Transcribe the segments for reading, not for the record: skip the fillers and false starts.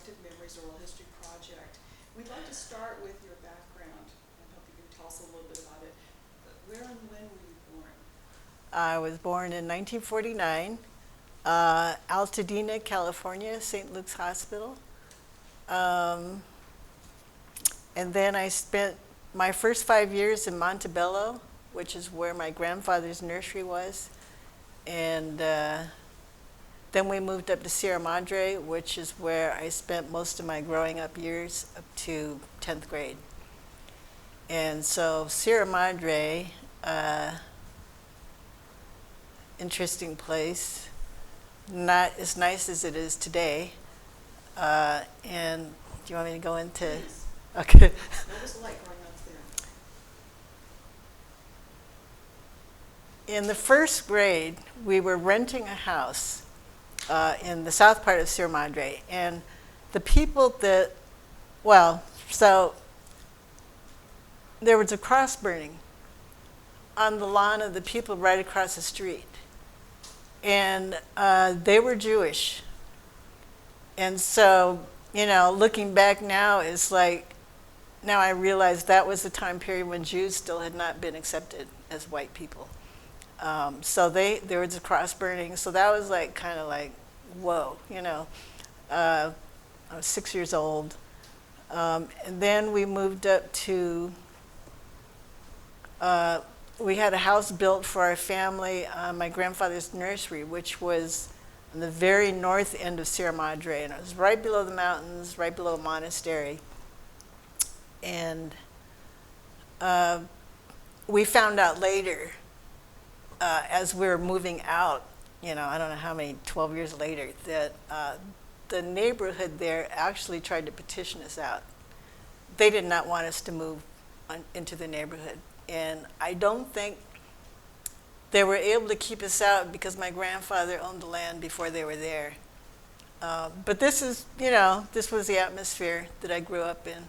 Collective Memories Oral History Project. We'd like to start with your background and hope you can tell us a little bit about it. Where and when were you born? I was born in 1949, Altadena, California, St. Luke's Hospital. Um, and then I spent my first 5 years in Montebello, which is where my grandfather's nursery was. And then we moved up to Sierra Madre, which is where I spent most of my growing up years up to 10th grade. And so Sierra Madre, interesting place, not as nice as it is today. And do you want me to go into? Please. Okay. What was it like growing up there? In the first grade, we were renting a house in the south part of Sierra Madre, and the people that, so there was a cross burning on the lawn of the people right across the street. And they were Jewish. And so, looking back now, it's like, now I realize that was the time period when Jews still had not been accepted as white people. So there was a cross burning. So that was like, kind of like, whoa, I was 6 years old. And then we moved up to, we had a house built for our family on my grandfather's nursery, which was on the very north end of Sierra Madre, and it was right below the mountains, right below a monastery. And we found out later, as we were moving out, I don't know how many, 12 years later, that the neighborhood there actually tried to petition us out. They did not want us to move into the neighborhood. And I don't think they were able to keep us out because my grandfather owned the land before they were there. But this is, this was the atmosphere that I grew up in.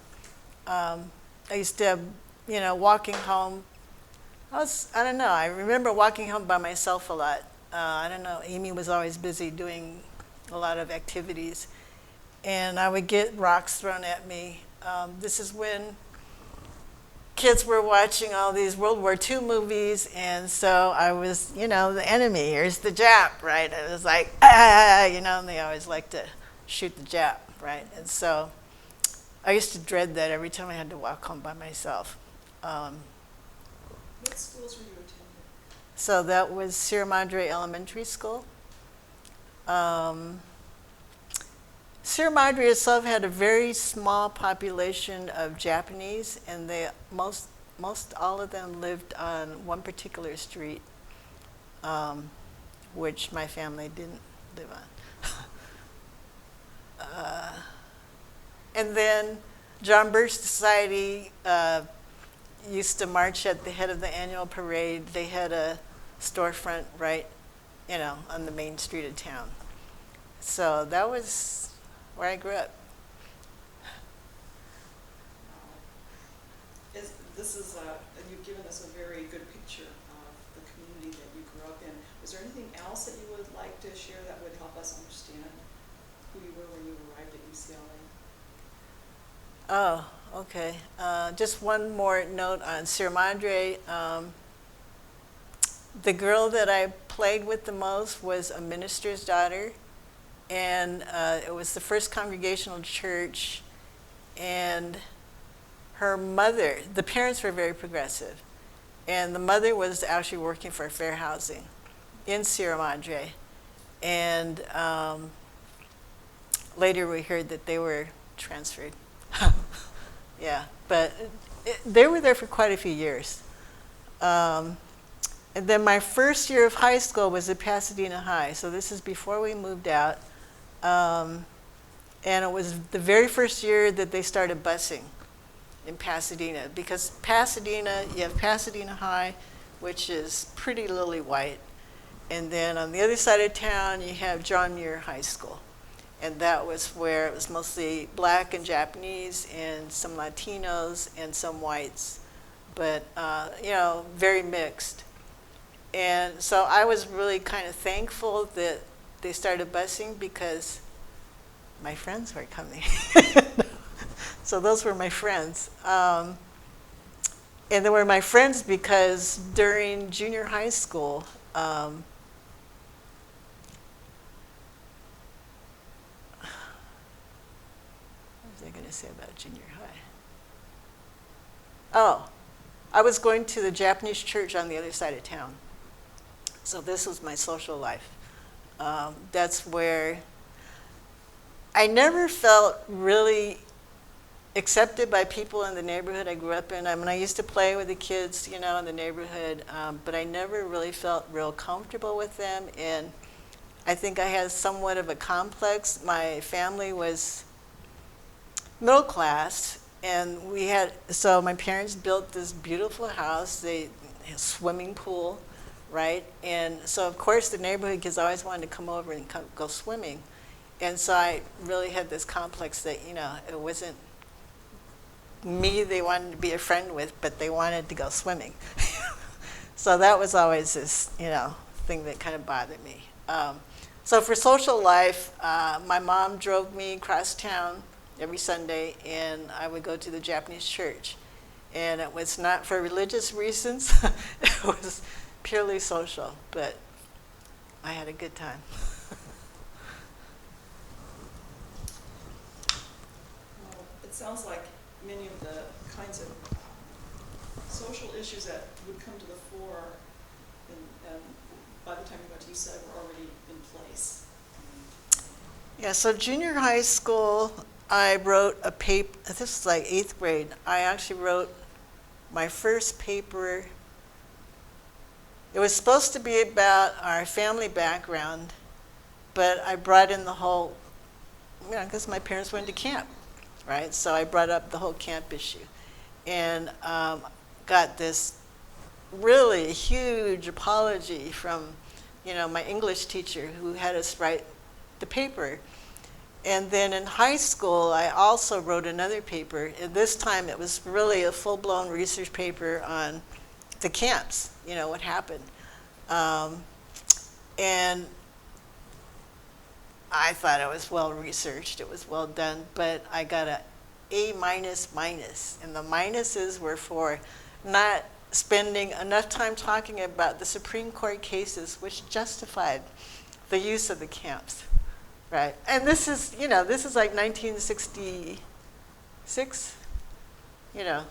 I used to have, walking home. I don't know, I remember walking home by myself a lot. I don't know, Amy was always busy doing a lot of activities. And I would get rocks thrown at me. This is when kids were watching all these World War II movies, and so I was, the enemy. Here's the Jap, right? It was like, and they always like to shoot the Jap, right? And so I used to dread that every time I had to walk home by myself. What schools were you attending? So that was Sierra Madre Elementary School. Sierra Madre itself had a very small population of Japanese, and they most all of them lived on one particular street, which my family didn't live on. And then John Birch Society used to march at the head of the annual parade. They had a storefront right, on the main street of town. So that was where I grew up. You've given us a very good picture of the community that you grew up in. Was there anything else that you would like to share that would help us understand who you were when you arrived at UCLA? Oh, okay. Just one more note on Sierra Madre. The girl that I played with the most was a minister's daughter. And it was the first congregational church, and her mother, the parents were very progressive, and the mother was actually working for fair housing in Sierra Madre. And later we heard that they were transferred. Yeah, but they were there for quite a few years. And then my first year of high school was at Pasadena High, so this is before we moved out. And it was the very first year that they started busing in Pasadena, because Pasadena, you have Pasadena High, which is pretty lily white, and then on the other side of town you have John Muir High School, and that was where it was mostly black and Japanese and some Latinos and some whites, but very mixed. And so I was really kind of thankful that they started busing, because my friends were coming. So those were my friends. And they were my friends because during junior high school, what was I going to say about junior high? Oh, I was going to the Japanese church on the other side of town. So this was my social life. That's where I never felt really accepted by people in the neighborhood I grew up in. I mean, I used to play with the kids, you know, in the neighborhood, but I never really felt real comfortable with them. And I think I had somewhat of a complex. My family was middle class, and so my parents built this beautiful house. They had a swimming pool, right? And so, of course, the neighborhood kids always wanted to come over and go swimming. And so I really had this complex that, you know, it wasn't me they wanted to be a friend with, but they wanted to go swimming. So that was always this, you know, thing that kind of bothered me. So for social life, my mom drove me across town every Sunday, and I would go to the Japanese church. And it was not for religious reasons. It was purely social, but I had a good time. Well, it sounds like many of the kinds of social issues that would come to the fore and by the time you went to UCLA were already in place. Yeah, so junior high school, I wrote a paper. This was like 8th grade. I actually wrote my first paper. It was supposed to be about our family background, but I brought in the whole, you know, because my parents went to camp, right? So I brought up the whole camp issue, and got this really huge apology from, you know, my English teacher who had us write the paper. And then in high school, I also wrote another paper, and this time it was really a full-blown research paper on the camps, you know, what happened. And I thought it was well researched, it was well done, but I got a A minus minus, and the minuses were for not spending enough time talking about the Supreme Court cases which justified the use of the camps, right? And this is, you know, this is like 1966, you know.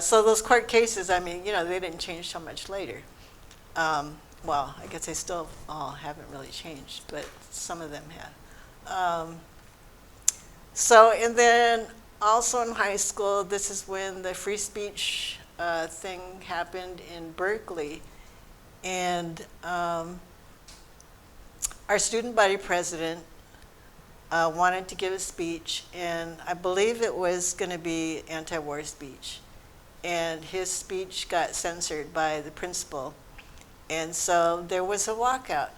So those court cases, I mean, you know, they didn't change so much later. Well, I guess they still all haven't really changed, but some of them have. So, and then also in high school, this is when the free speech thing happened in Berkeley. And our student body president wanted to give a speech, and I believe it was going to be anti-war speech. And his speech got censored by the principal. And so there was a walkout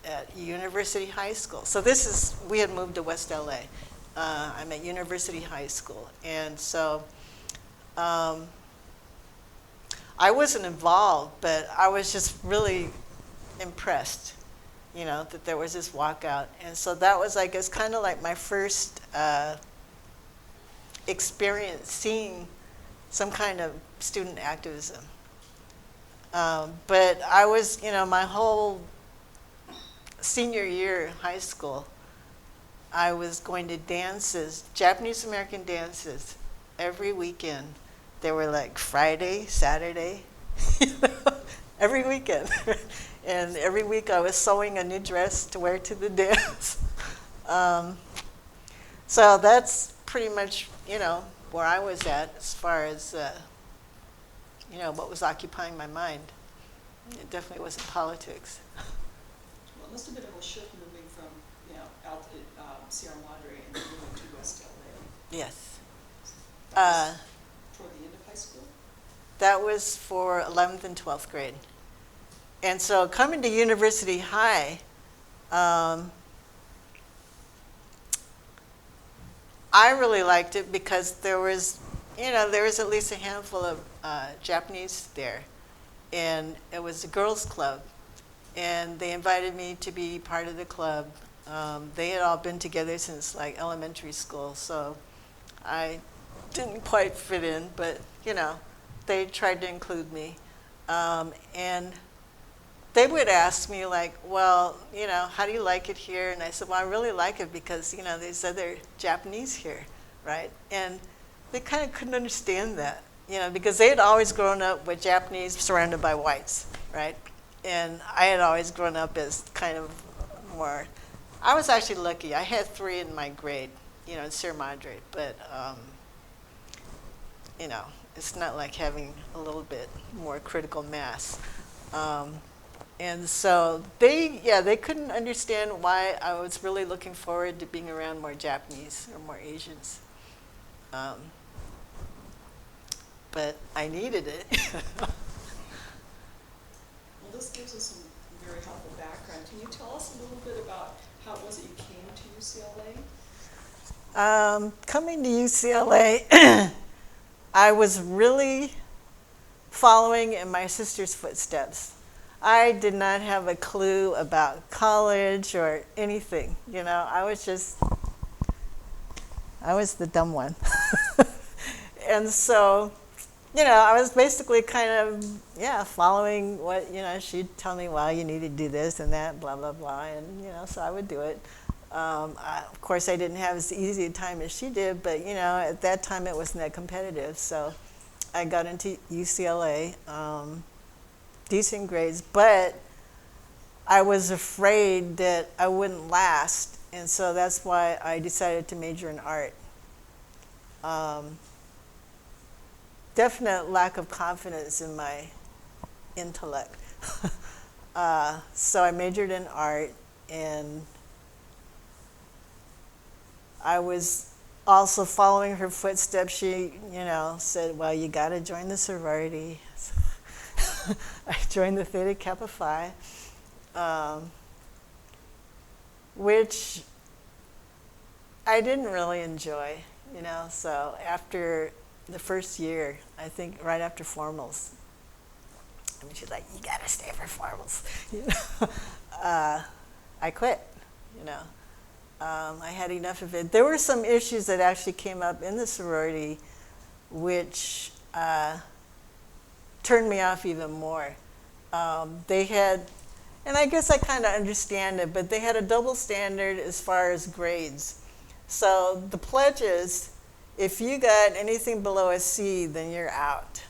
at University High School. So this is, we had moved to West LA. I'm at University High School. And so I wasn't involved, but I was just really impressed, you know, that there was this walkout. And so that was, I guess, kind of like my first experience seeing some kind of student activism. But I was, you know, my whole senior year in high school, I was going to dances, Japanese American dances, every weekend. They were like Friday, Saturday, you know, every weekend. And every week I was sewing a new dress to wear to the dance. So that's pretty much, you know, where I was at as far as, you know, what was occupying my mind. It definitely wasn't politics. Well, it must have been a real shift moving from, you know, out at Sierra Madre and then moving to West LA. Yes. That was toward the end of high school? That was for 11th and 12th grade. And so coming to University High, I really liked it because there was, you know, there was at least a handful of Japanese there. And it was a girls' club. And they invited me to be part of the club. They had all been together since like elementary school, so I didn't quite fit in, but you know, they tried to include me. And they would ask me like, well, you know, how do you like it here? And I said, well, I really like it because, you know, they said they're Japanese here, right? And they kind of couldn't understand that, you know, because they had always grown up with Japanese surrounded by whites, right? And I had always grown up as kind of more, I was actually lucky. I had 3 in my grade, you know, in Sierra Madre, but, you know, it's not like having a little bit more critical mass. And so they couldn't understand why I was really looking forward to being around more Japanese or more Asians. But I needed it. Well, this gives us some very helpful background. Can you tell us a little bit about how it was that you came to UCLA? Coming to UCLA, I was really following in my sister's footsteps. I did not have a clue about college or anything, you know. I was the dumb one. And so, you know, I was basically kind of, following what, you know, she'd tell me, well, you need to do this and that, blah, blah, blah, and, you know, so I would do it. Of course, I didn't have as easy a time as she did, but, you know, at that time it wasn't that competitive, so I got into UCLA. Decent grades, but I was afraid that I wouldn't last, and so that's why I decided to major in art. Definite lack of confidence in my intellect. So I majored in art, and I was also following her footsteps. She, you know, said, well, you got to join the sorority. I joined the Theta Kappa Phi, which I didn't really enjoy, you know. So after the first year, I think right after formals, I mean, she's like, you gotta stay for formals, you know. I quit, you know. I had enough of it. There were some issues that actually came up in the sorority, which turned me off even more. They had, and I guess I kind of understand it, but they had a double standard as far as grades. So the pledges, if you got anything below a C, then you're out,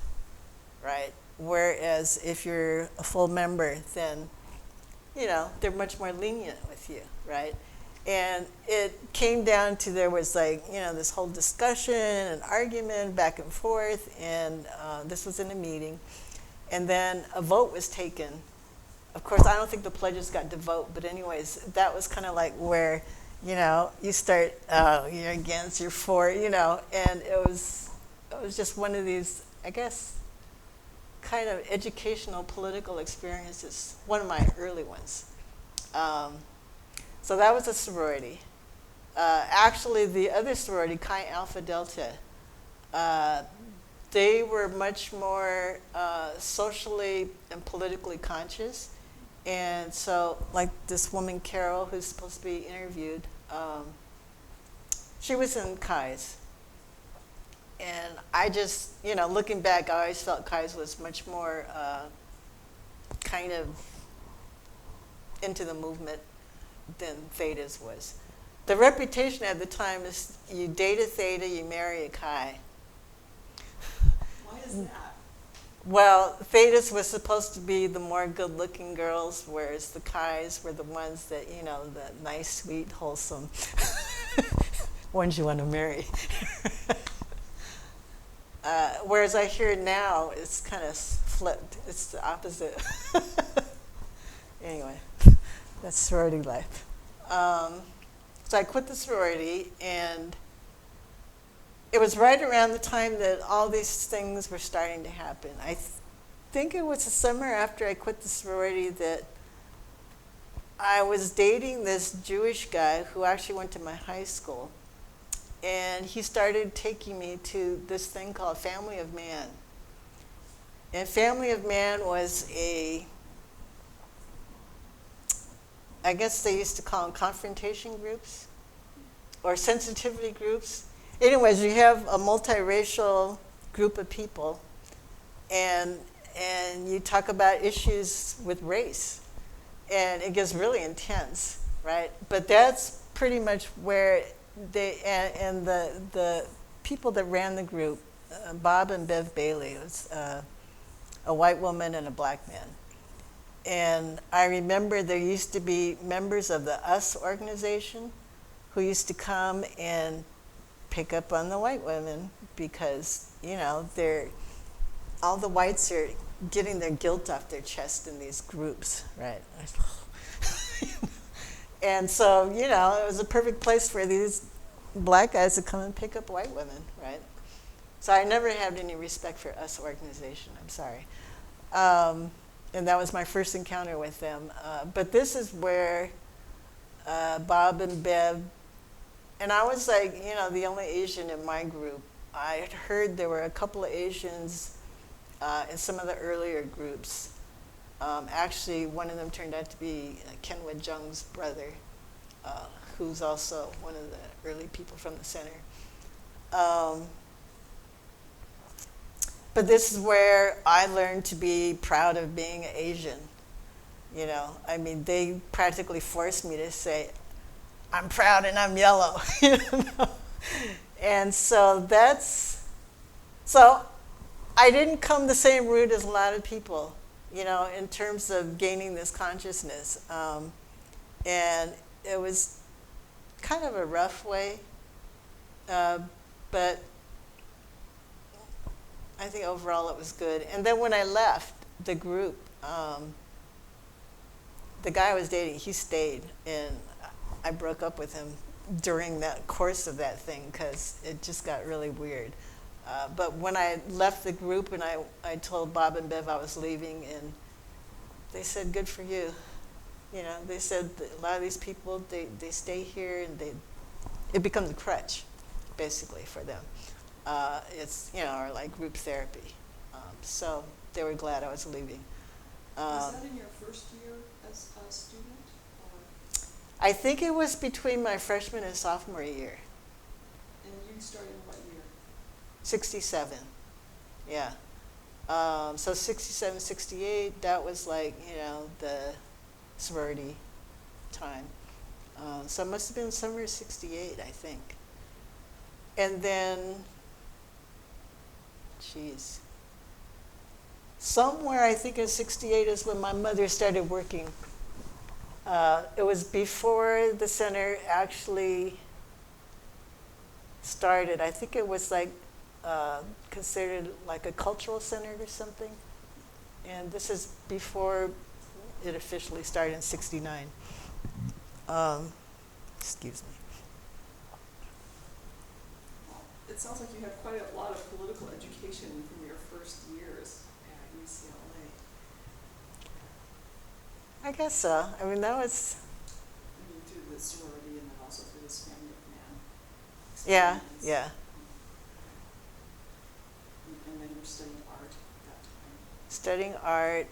right? Whereas if you're a full member, then, you know, they're much more lenient with you, right? And it came down to, there was like, you know, this whole discussion and argument back and forth, and this was in a meeting. And then a vote was taken. Of course, I don't think the pledges got to vote, but anyways, that was kind of like where, you know, you start, you're against, you're for, you know, and it was just one of these, I guess, kind of educational political experiences, one of my early ones. So that was a sorority. Actually, the other sorority, Chi Alpha Delta, they were much more socially and politically conscious. And so, like this woman, Carol, who's supposed to be interviewed, she was in Chi's. And I just, you know, looking back, I always felt Chi's was much more kind of into the movement than Theta's was. The reputation at the time is you date a Theta, you marry a Chi. Why is that? Well, Thetas was supposed to be the more good-looking girls, whereas the Chi's were the ones that, you know, the nice, sweet, wholesome ones you want to marry. Whereas I hear now, it's kind of flipped. It's the opposite. Anyway, that's sorority life. So I quit the sorority, and it was right around the time that all these things were starting to happen. I think it was the summer after I quit the sorority that I was dating this Jewish guy who actually went to my high school. And he started taking me to this thing called Family of Man. And Family of Man was a I guess they used to call them confrontation groups or sensitivity groups. Anyways, you have a multiracial group of people, and you talk about issues with race, and it gets really intense, right? But that's pretty much where they, and the people that ran the group, Bob and Bev Bailey, it was a white woman and a black man. And I remember there used to be members of the US organization who used to come and pick up on the white women because, you know, all the whites are getting their guilt off their chest in these groups, right? And so, you know, it was a perfect place for these black guys to come and pick up white women, right? So I never had any respect for US organization, I'm sorry. And that was my first encounter with them. But this is where Bob and Bev, and I was like, you know, the only Asian in my group. I had heard there were a couple of Asians in some of the earlier groups. Actually, one of them turned out to be Kenyon Jung's brother, who's also one of the early people from the center. But this is where I learned to be proud of being Asian. You know, I mean, they practically forced me to say, I'm proud and I'm yellow. You know? And so so I didn't come the same route as a lot of people, you know, in terms of gaining this consciousness. And it was kind of a rough way, but I think overall it was good. And then when I left the group, the guy I was dating, he stayed, and I broke up with him during that course of that thing because it just got really weird. But when I left the group and I told Bob and Bev I was leaving, and they said, good for you. You know, they said that a lot of these people, they stay here and it becomes a crutch, basically, for them. It's, you know, or like group therapy. So they were glad I was leaving. Was that in your first year as a student? Or? I think it was between my freshman and sophomore year. And you started in what year? 67, yeah. So 67, 68, that was like, you know, the sorority time. So it must have been summer of 68, I think. And then, geez, somewhere I think in 68 is when my mother started working. It was before the center actually started. I think it was like considered like a cultural center or something. And this is before it officially started in 69. Excuse me. It sounds like you had quite a lot of political education from your first years at UCLA. I guess so. I mean, that was... I mean, through the sorority and then also through this family of man. Yeah, experience. yeah. And then you were studying art at that time. Studying art.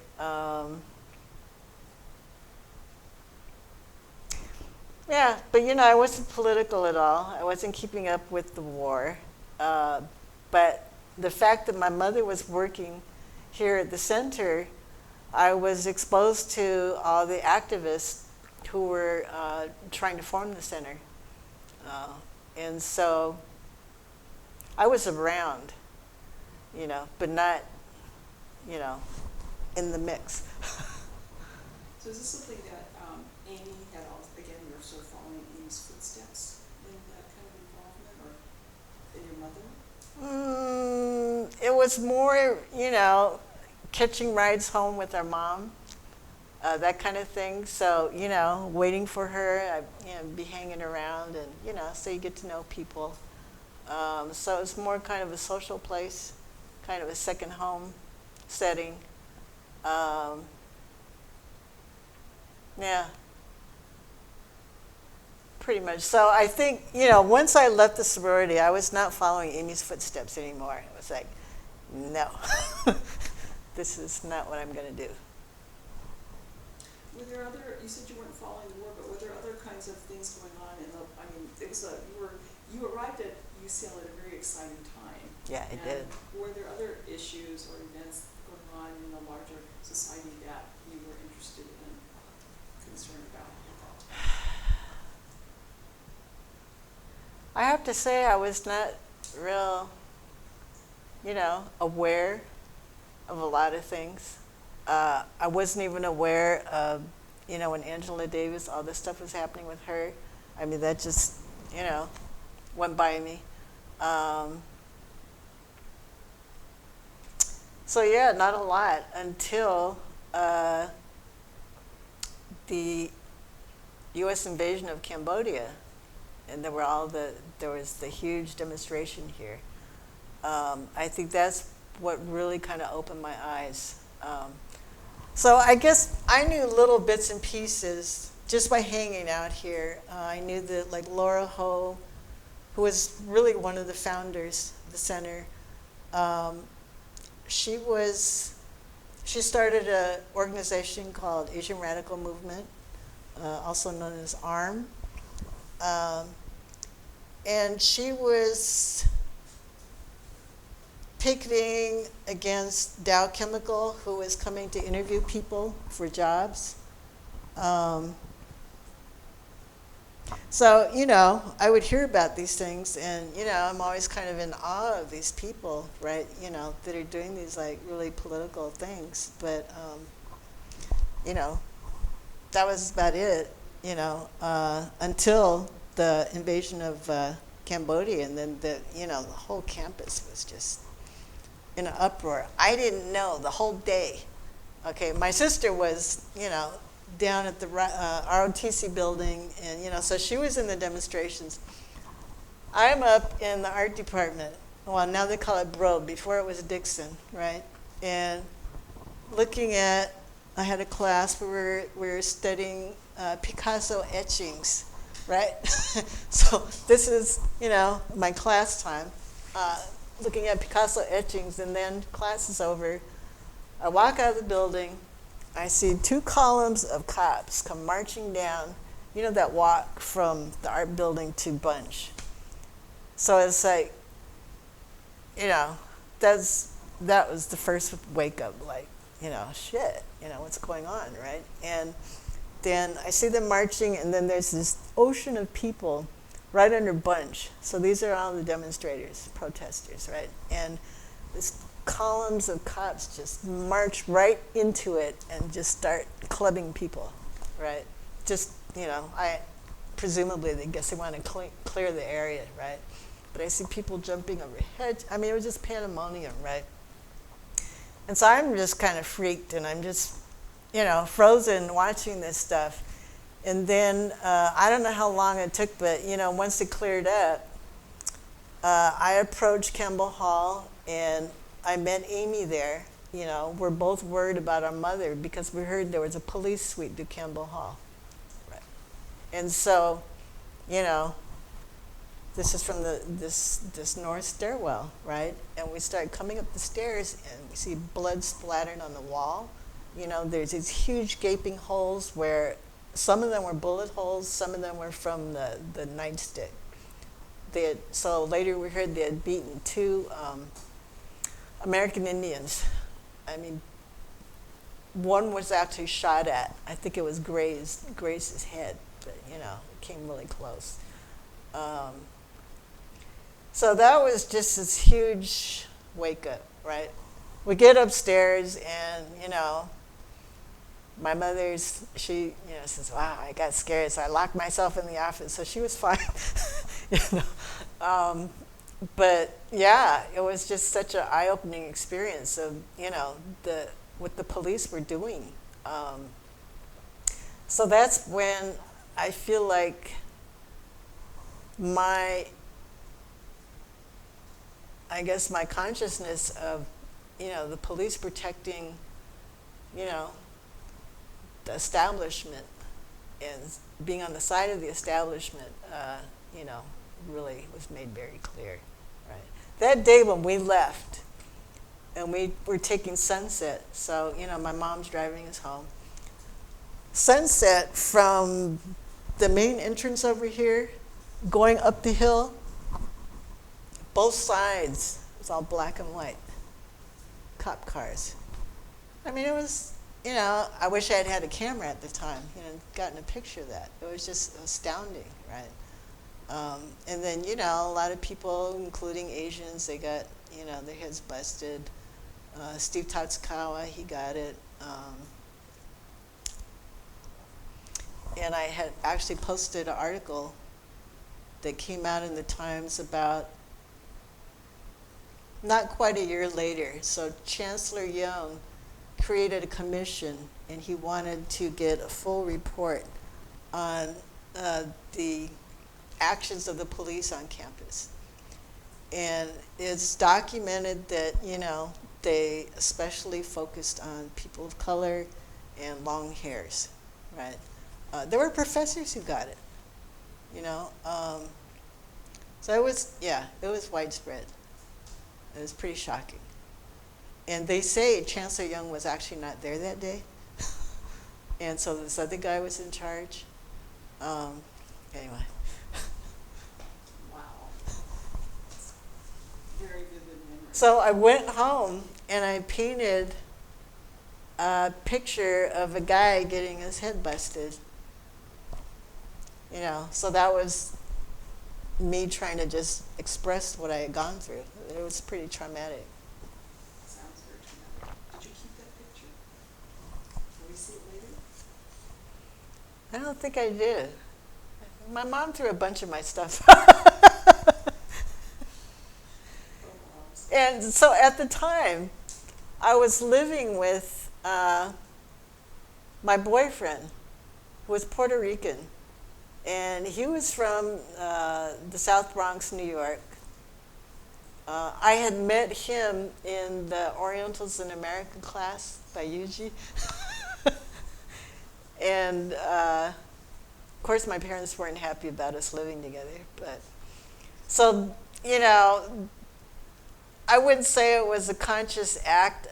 Yeah, but you know, I wasn't political at all. I wasn't keeping up with the war. But the fact that my mother was working here at the center, I was exposed to all the activists who were trying to form the center. And so I was around, you know, but not, you know, in the mix. So is this something that Amy had, again, you're sort of following Amy's footsteps in that kind of involvement, or in your mother? It was more, you know, catching rides home with our mom, that kind of thing. So, you know, waiting for her, I'd, you know, be hanging around, and, you know, so you get to know people. So it's more kind of a social place, kind of a second home setting. Yeah, pretty much. So I think, you know, once I left the sorority, I was not following Amy's footsteps anymore. It was like, no, this is not what I'm going to do. Were there other, you said you weren't following the war, but were there other kinds of things going on in the, I mean, it was you arrived at UCLA at a very exciting time. Yeah, I did. Were there other issues or events going on in the larger society that you were interested in, concerned about at that time? I have to say I was not real, aware of a lot of things. I wasn't even aware of, when Angela Davis, all this stuff was happening with her. I mean, that just, went by me. So yeah, not a lot until the U.S. invasion of Cambodia, and there was the huge demonstration here. I think that's what really kind of opened my eyes. So I guess I knew little bits and pieces just by hanging out here. I knew that, like, Laura Ho, who was really one of the founders of the center, she started an organization called Asian Radical Movement, also known as ARM. And she was picketing against Dow Chemical, who was coming to interview people for jobs. So, I would hear about these things, and, I'm always kind of in awe of these people, right, that are doing these, like, really political things. But, that was about it, until the invasion of Cambodia, and then the whole campus was just in an uproar. I didn't know the whole day. Okay, my sister was, down at the ROTC building, and so she was in the demonstrations. I'm up in the art department. Well, now they call it Broad. Before it was Dixon, right? And looking at, I had a class where we were studying Picasso etchings, right? So this is, my class time, looking at Picasso etchings, and then class is over. I walk out of the building. I see 2 columns of cops come marching down, that walk from the art building to Bunch. So it's like, that was the first wake up, like, shit, what's going on, right? And then I see them marching, and then there's this ocean of people right under Bunch. So these are all the demonstrators, protesters, right? And this columns of cops just march right into it and just start clubbing people, right? Just, presumably they guess they want to clear the area, right? But I see people jumping over heads. I mean, it was just pandemonium, right? And so I'm just kind of freaked, and I'm just, frozen watching this stuff. And then I don't know how long it took, but, once it cleared up, I approached Campbell Hall, and I met Amy there. We're both worried about our mother because we heard there was a police sweep to Campbell Hall. Right. And so, this is from this north stairwell, right? And we start coming up the stairs, and we see blood splattered on the wall. There's these huge gaping holes where some of them were bullet holes, some of them were from the nightstick. So later we heard they had beaten 2 American Indians. I mean, one was actually shot at. I think it was grazed his head, but it came really close. So that was just this huge wake up, right? We get upstairs, and my mother's, she says, wow, I got scared, so I locked myself in the office. So she was fine, But yeah, it was just such an eye-opening experience of, what the police were doing. So that's when I feel like my consciousness of, the police protecting, the establishment and being on the side of the establishment, really was made very clear. Right. That day when we left, and we were taking Sunset, so my mom's driving us home. sunset from the main entrance over here, going up the hill, both sides, it's all black and white, cop cars. I mean, it was, I wish I had had a camera at the time, gotten a picture of that. It was just astounding, right? And then, a lot of people, including Asians, they got, their heads busted. Steve Tatsukawa, he got it. And I had actually posted an article that came out in the Times about not quite a year later. So Chancellor Young created a commission, and he wanted to get a full report on the actions of the police on campus. And it's documented that, they especially focused on people of color and long hairs, right? There were professors who got it, So it was widespread. It was pretty shocking. And they say Chancellor Young was actually not there that day. And so this other guy was in charge. Anyway. Wow. Very vivid memory. So I went home and I painted a picture of a guy getting his head busted. So that was me trying to just express what I had gone through. It was pretty traumatic. Sounds very traumatic. Did you keep that picture? Will we see it later? I don't think I did. My mom threw a bunch of my stuff. And so at the time, I was living with my boyfriend, who was Puerto Rican. And he was from the South Bronx, New York. I had met him in the Orientals in America class by Yuji. And of course, my parents weren't happy about us living together. But so, I wouldn't say it was a conscious act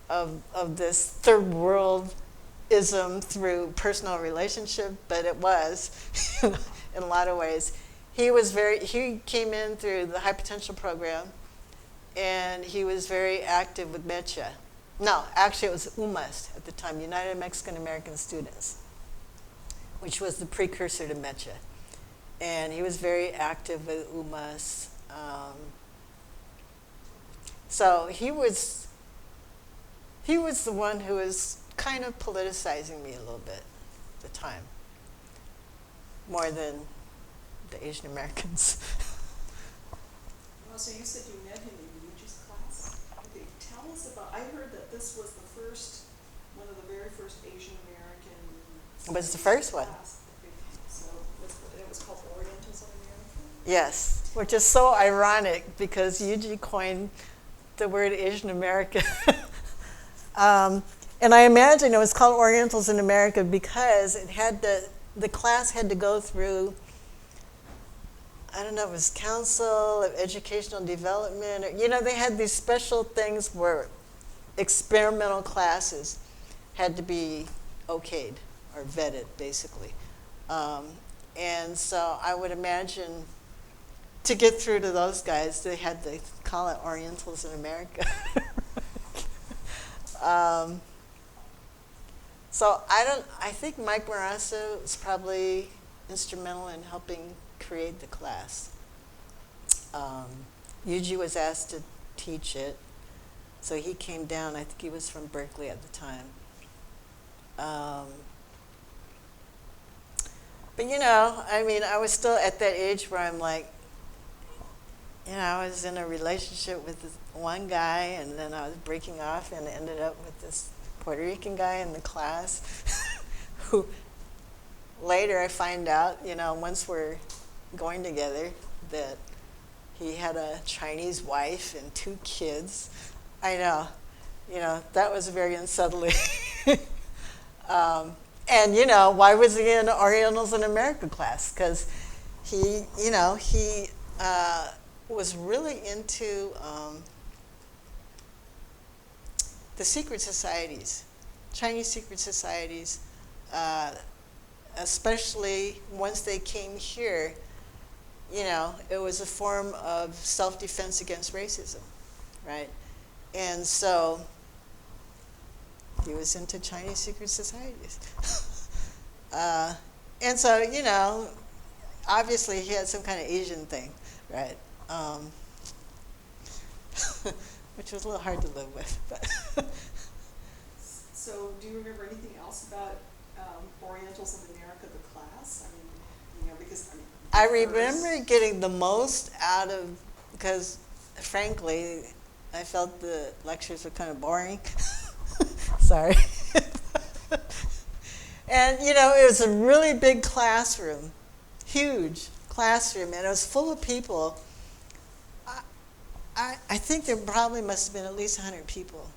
of this third worldism through personal relationship, but it was in a lot of ways. He came in through the high potential program, and he was very active with MECHA. No, actually it was UMAS at the time, United Mexican American Students, which was the precursor to MECHA. And he was very active with UMAS. So he was the one who was kind of politicizing me a little bit at the time, more than the Asian Americans. Well, so you said you met him in Yuji's class. Okay, tell us about, I heard that this was one of the very first Asian American. It was the first one. Class. Okay, so it was called Orientals in America? Yes, which is so ironic because Yuji coined the word Asian American. And I imagine it was called Orientals in America because it had the class had to go through, I don't know, it was Council of Educational Development. Or, they had these special things where experimental classes had to be okayed or vetted, basically. And so I would imagine to get through to those guys, they had to call it Orientals in America. So I think Mike Marasso was probably instrumental in helping create the class. Yuji was asked to teach it, so he came down. I think he was from Berkeley at the time. But I was still at that age where I'm like, I was in a relationship with this one guy, and then I was breaking off and ended up with this Puerto Rican guy in the class who later I find out, once we're going together, that he had a Chinese wife and 2 kids. I know, that was very unsettling. And, why was he in Orientals in America class? Because he was really into the secret societies. Chinese secret societies, especially once they came here, you know, it was a form of self-defense against racism, right? And so he was into Chinese secret societies. And so, you know, obviously he had some kind of Asian thing, right? Which was a little hard to live with. But So do you remember anything else about Orientals of America, the class? I mean, you know, because I remember getting the most out of, because frankly, I felt the lectures were kind of boring. Sorry. And, you know, it was a really big classroom, huge classroom, and it was full of people. I think there probably must have been at least 100 people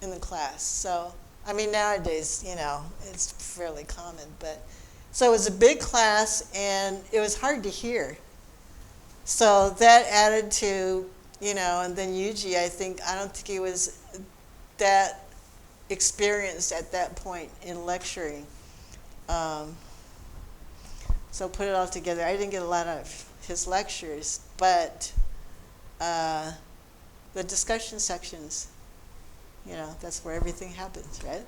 in the class. So, I mean, nowadays, you know, it's fairly common. But so it was a big class, and it was hard to hear. So that added to, you know, and then Yuji, I don't think he was that experienced at that point in lecturing. So put it all together. I didn't get a lot out of his lectures, but the discussion sections, you know, that's where everything happens, right?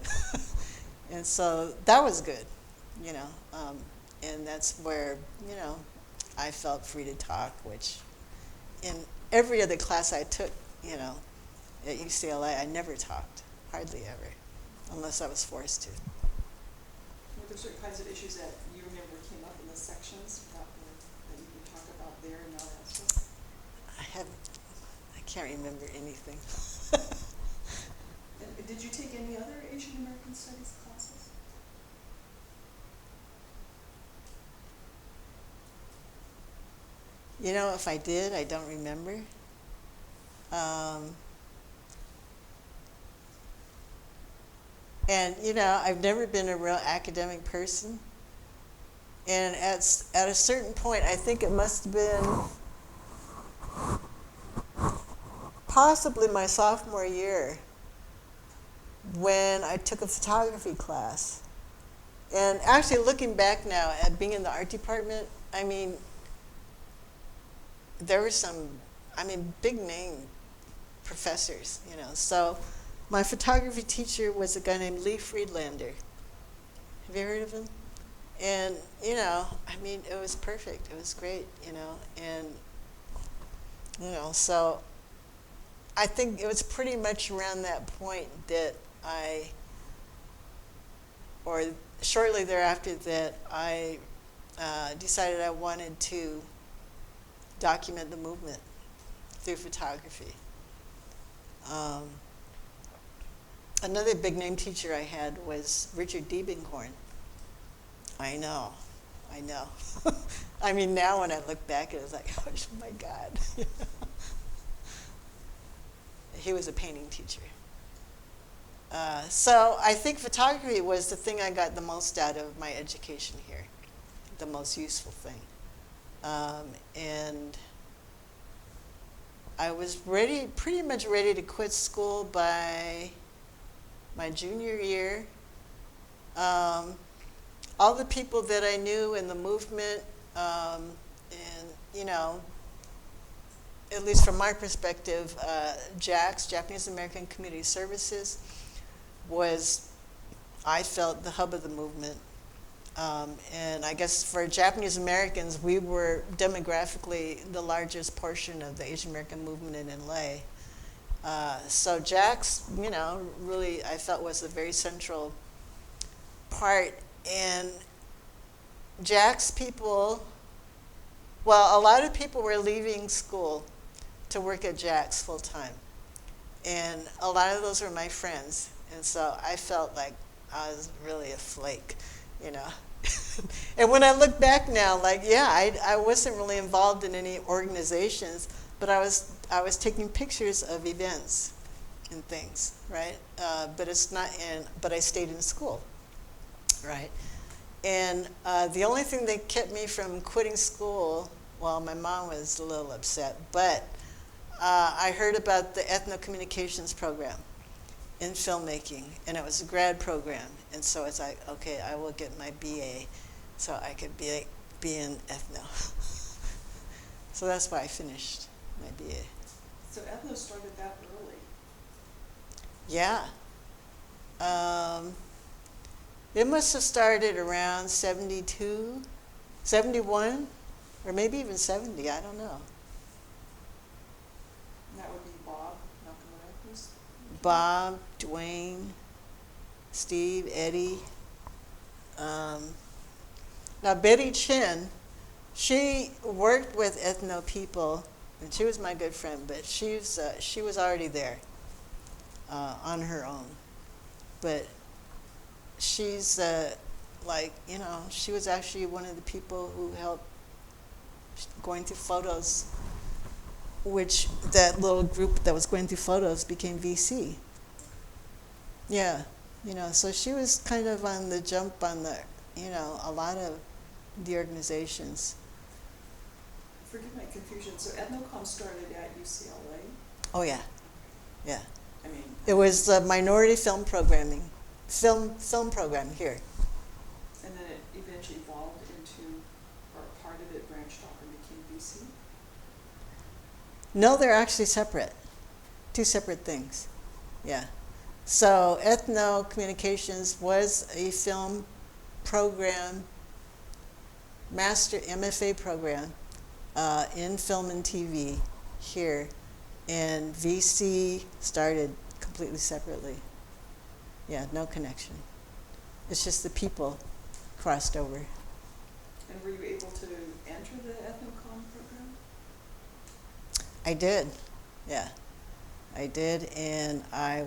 And so that was good, you know, and that's where, you know, I felt free to talk, which in every other class I took, you know, at UCLA, I never talked, hardly ever, unless I was forced to. Were there certain kinds of issues that you remember came up in the sections that you can talk about there and not elsewhere? I can't remember anything. And did you take any other Asian American studies classes? You know, if I did, I don't remember. And, you know, I've never been a real academic person. And at a certain point, I think it must have been possibly my sophomore year when I took a photography class. And actually looking back now at being in the art department, I mean, there were some, big name professors, you know. So my photography teacher was a guy named Lee Friedlander. Have you heard of him? And, you know, it was perfect. It was great, you know. And, you know, so I think it was pretty much around that point that or shortly thereafter, that I decided I wanted to document the movement through photography. Another big name teacher I had was Richard Diebenkorn. I know. Now when I look back, it was like, oh my God. He was a painting teacher. So I think photography was the thing I got the most out of my education here, the most useful thing. And I was pretty much ready to quit school by my junior year. All the people that I knew in the movement, and, you know, at least from my perspective, JACS, Japanese American Community Services, was, I felt, the hub of the movement. And I guess for Japanese Americans, we were demographically the largest portion of the Asian American movement in LA. So JACS, you know, really I felt was a very central part. And JACS people, well, a lot of people were leaving school to work at JACS full time. And a lot of those were my friends. And so I felt like I was really a flake, you know. And when I look back now, like, yeah, I wasn't really involved in any organizations, but I was taking pictures of events and things, right? But I stayed in school, right? And the only thing that kept me from quitting school, well, my mom was a little upset, but I heard about the EthnoCommunications program. in filmmaking, and it was a grad program. And so it's like, okay, I will get my BA so I could be in ethno. So that's why I finished my BA. So ethno started that early. Yeah. It must have started around 72, 71, or maybe even 70, I don't know. And that would be Bob Matsumoto. Bob, Dwayne, Steve, Eddie. Now Betty Chen, she worked with ethno people, and she was my good friend, but she was already there on her own. But she's she was actually one of the people who helped going through photos, which that little group that was going through photos became VC. Yeah, so she was kind of on the jump on a lot of the organizations. Forgive my confusion. So EthnoCom started at UCLA? Oh, yeah. Yeah. I mean, It was the minority film program here. and then it eventually evolved into, or part of it branched off and became VC? No, they're actually separate. Two separate things. Yeah. So EthnoCommunications was a film program, master MFA program in film and TV here, and VC started completely separately. Yeah, no connection. It's just the people crossed over. And were you able to enter the EthnoCom program? I did, yeah. I did, and I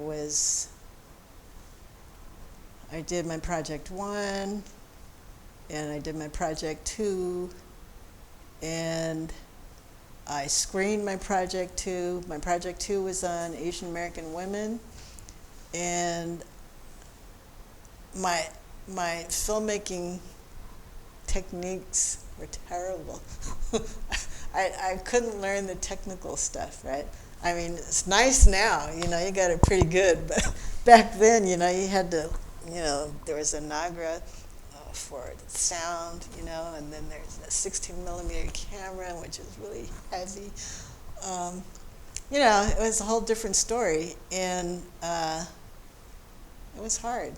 did my project 1, and I did my project 2, and I screened my project 2. My project 2 was on Asian American women, and my filmmaking techniques were terrible. I couldn't learn the technical stuff, right? I mean, it's nice now, you got it pretty good, but back then, you had to, there was a Nagra for the sound, and then there's a 16 millimeter camera, which is really heavy. It was a whole different story, and it was hard,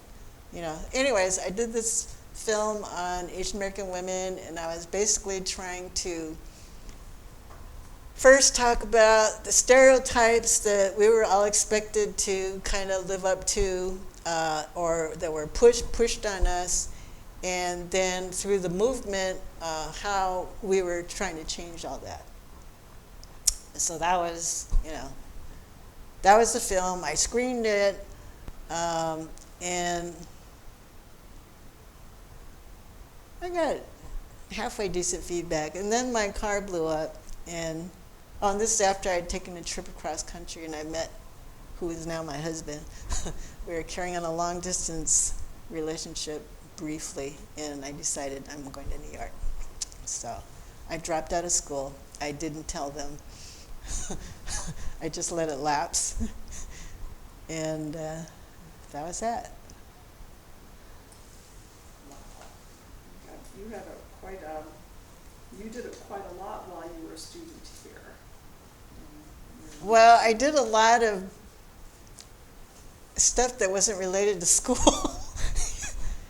Anyways, I did this film on Asian American women, and I was basically trying to first talk about the stereotypes that we were all expected to kind of live up to, or that were pushed on us, and then through the movement, how we were trying to change all that. So that was, that was the film. I screened it, and I got halfway decent feedback. And then my car blew up, and this is after I'd taken a trip across country, and I met who is now my husband. We were carrying on a long distance relationship briefly, and I decided I'm going to New York. So I dropped out of school. I didn't tell them. I just let it lapse. And that was that. You had you did quite a lot while you were a student here. Well, I did a lot of stuff that wasn't related to school,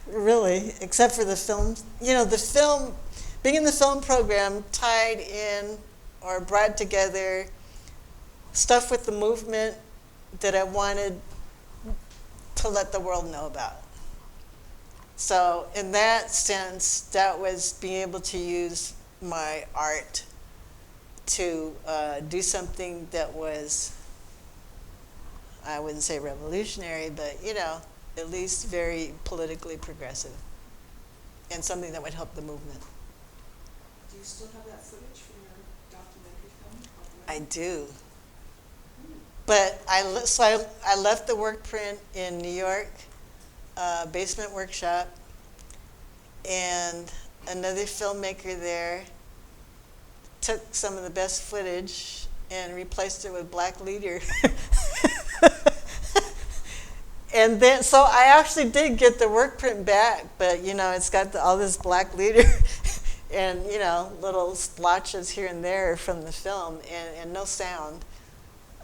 really, except for the film. Being in the film program tied in or brought together stuff with the movement that I wanted to let the world know about. So in that sense, that was being able to use my art to do something that was, I wouldn't say revolutionary, but at least very politically progressive, and something that would help the movement. Do you still have that footage from your documentary film? I do. But I left the work print in New York, basement workshop, and another filmmaker there took some of the best footage and replaced it with black leader. And then, so I actually did get the work print back, but it's got all this black leader and little splotches here and there from the film, and no sound.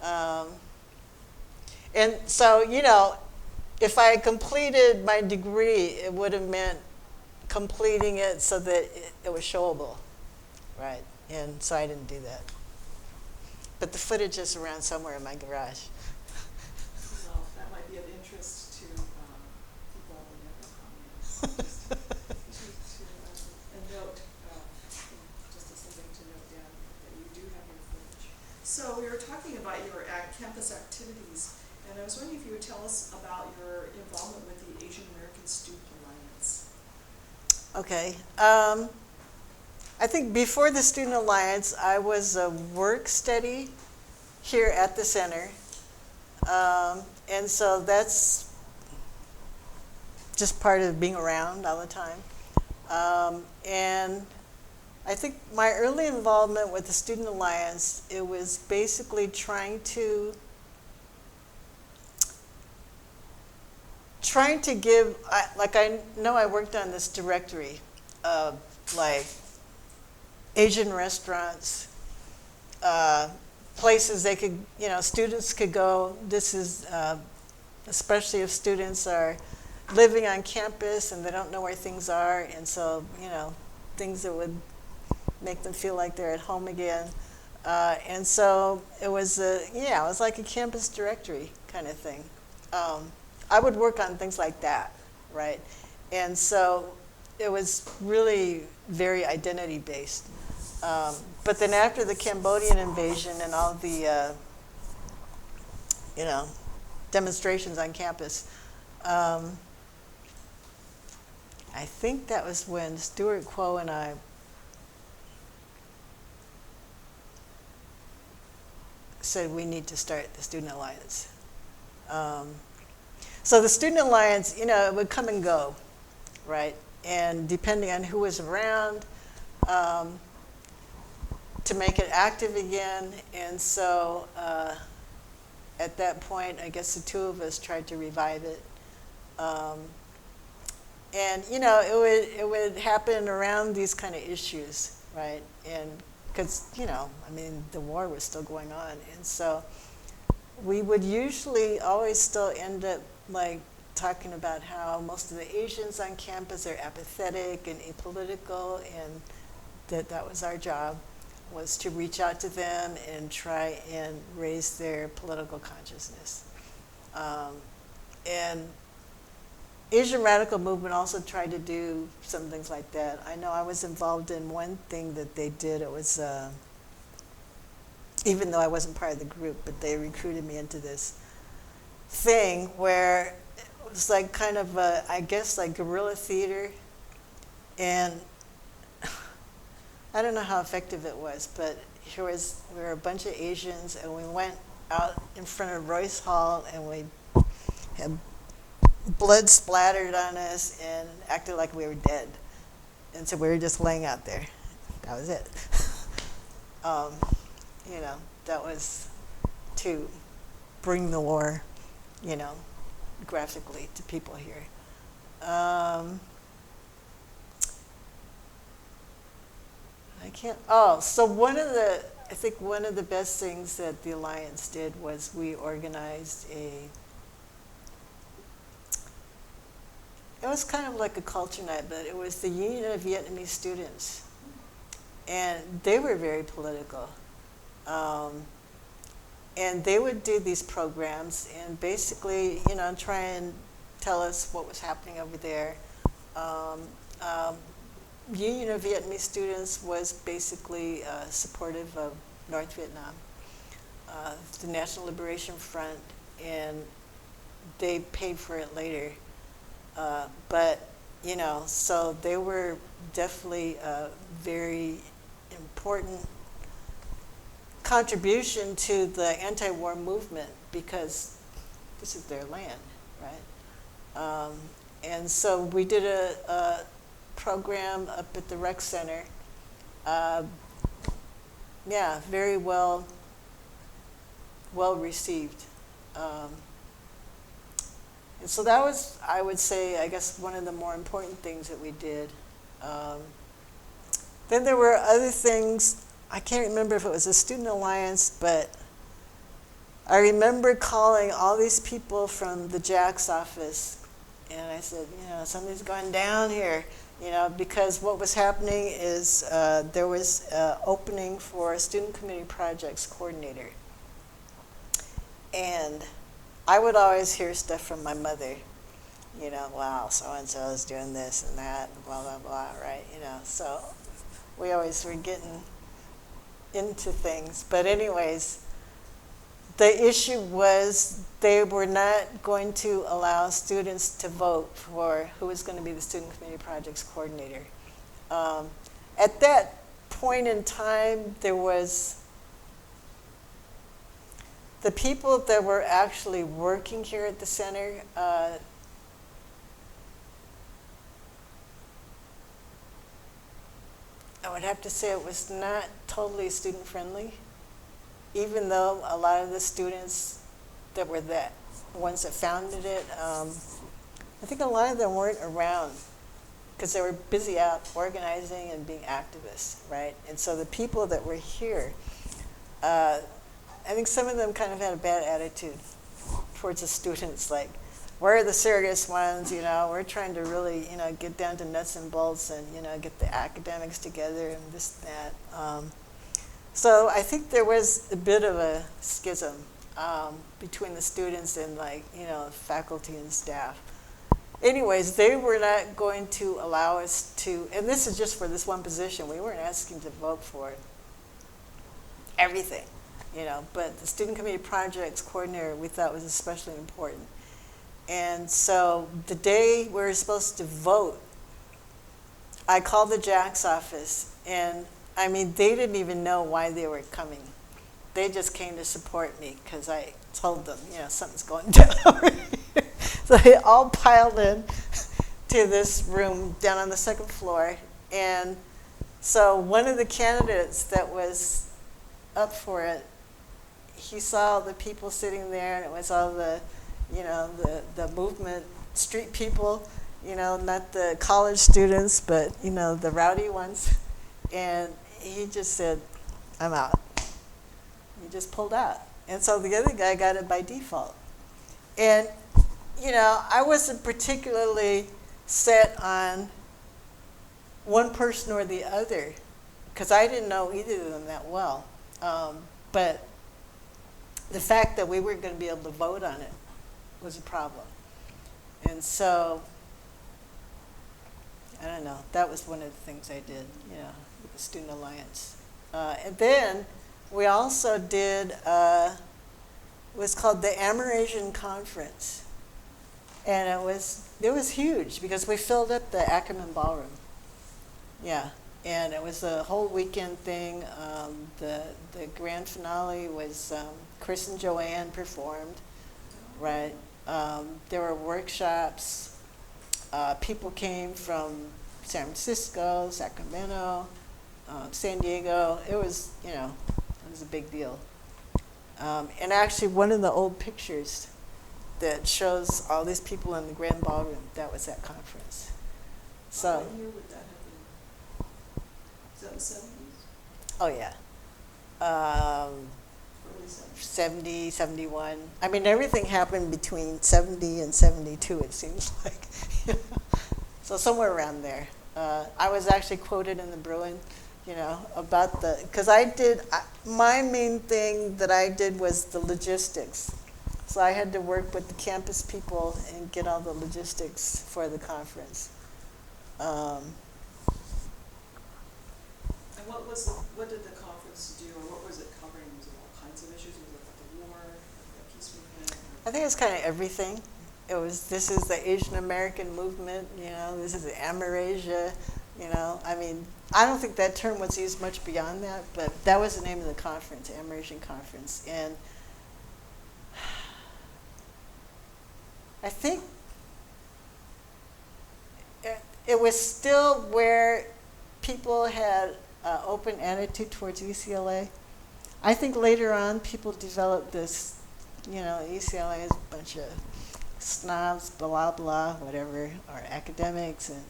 Um, and so if I had completed my degree, it would have meant completing it so that it was showable, right? And so I didn't do that. But the footage is around somewhere in my garage. Well, that might be of interest to people in EthnoCommunications. A note, just as something to note down, that you do have your footage. So we were talking about your campus activities, and I was wondering if you would tell us about your involvement with the Asian American Student Alliance. Okay. I think before the Student Alliance, I was a work study here at the center. And so that's just part of being around all the time. And I think my early involvement with the Student Alliance, it was basically trying to give, I know I worked on this directory of Asian restaurants, places they could, students could go. This is especially if students are living on campus and they don't know where things are, and so, things that would make them feel like they're at home again. And so it was it was like a campus directory kind of thing. I would work on things like that, right? And so it was really very identity-based. But then after the Cambodian invasion and all the, demonstrations on campus, I think that was when Stuart Kuo and I said we need to start the Student Alliance. So the Student Alliance, it would come and go, right? And depending on who was around, to make it active again. And so at that point, I guess the two of us tried to revive it. And it would happen around these kind of issues, right? And because the war was still going on, and so we would usually always still end up talking about how most of the Asians on campus are apathetic and apolitical, and that was our job, was to reach out to them and try and raise their political consciousness. And Asian radical movement also tried to do some things like that. I know I was involved in one thing that they did. It was, even though I wasn't part of the group, but they recruited me into this thing where it was kind of I guess guerrilla theater. And I don't know how effective it was, but we were a bunch of Asians, and we went out in front of Royce Hall, and we had blood splattered on us and acted like we were dead. And so we were just laying out there. That was it. That was to bring the war, graphically to people here. So I think one of the best things that the Alliance did was we organized it was kind of like a culture night, but it was the Union of Vietnamese Students. And they were very political. And they would do these programs and basically, try and tell us what was happening over there. Union of Vietnamese Students was basically supportive of North Vietnam, the National Liberation Front, and they paid for it later. But, so they were definitely a very important contribution to the anti-war movement because this is their land, right? And so we did a program up at the rec center. Very well received. And so that was, I would say, I guess, one of the more important things that we did. Then there were other things. I can't remember if it was a student alliance, but I remember calling all these people from the Jack's office, and I said, something's going down here, because what was happening is there was an opening for a student community projects coordinator. And I would always hear stuff from my mother, wow, so-and-so is doing this and that, and blah, blah, blah, right? So we always were getting into things. But anyways, the issue was they were not going to allow students to vote for who was going to be the student community projects coordinator. At that point in time, there was the people that were actually working here at the center. I would have to say it was not totally student friendly, even though a lot of the students that were the ones that founded it, I think a lot of them weren't around because they were busy out organizing and being activists, right? And so the people that were here, I think some of them kind of had a bad attitude towards the students, like, we're the serious ones, we're trying to really, get down to nuts and bolts and, get the academics together and this and that. So I think there was a bit of a schism between the students and, faculty and staff. Anyways, they were not going to allow us to, and this is just for this one position, we weren't asking to vote for everything, but the student committee projects coordinator we thought was especially important. And so the day we were supposed to vote, I called the Jack's office, and they didn't even know why they were coming. They just came to support me because I told them, something's going down over here. So they all piled in to this room down on the second floor. And so one of the candidates that was up for it, he saw the people sitting there, and it was all the the movement, street people, not the college students, but, the rowdy ones. And he just said, I'm out. He just pulled out. And so the other guy got it by default. And, I wasn't particularly set on one person or the other, because I didn't know either of them that well. But the fact that we weren't going to be able to vote on it was a problem. And so, I don't know, that was one of the things I did, with the Student Alliance. And then we also did, it was called the Amerasian Conference. And it was huge because we filled up the Ackerman Ballroom. Yeah, and it was a whole weekend thing. The grand finale was Chris and Joanne performed, right? There were workshops. People came from San Francisco, Sacramento, San Diego. It was, it was a big deal. And actually, one of the old pictures that shows all these people in the grand ballroom, that was that conference. So. What year would that have been? Is that the 70s? Oh, yeah. Early 70s? 70, 71. Everything happened between 70 and 72, it seems like. So somewhere around there. I was actually quoted in the Bruin, about because my main thing that I did was the logistics. So I had to work with the campus people and get all the logistics for the conference. And what did the conference do, or what was it covering? Was it all kinds of issues? Was it about the war, the peace movement? I think it's kind of everything. This is the Asian American movement, this is the Amerasia, I don't think that term was used much beyond that, but that was the name of the conference, Amerasian Conference. And I think it was still where people had an open attitude towards UCLA. I think later on people developed this, UCLA is a bunch of snobs, blah blah, whatever, or academics, and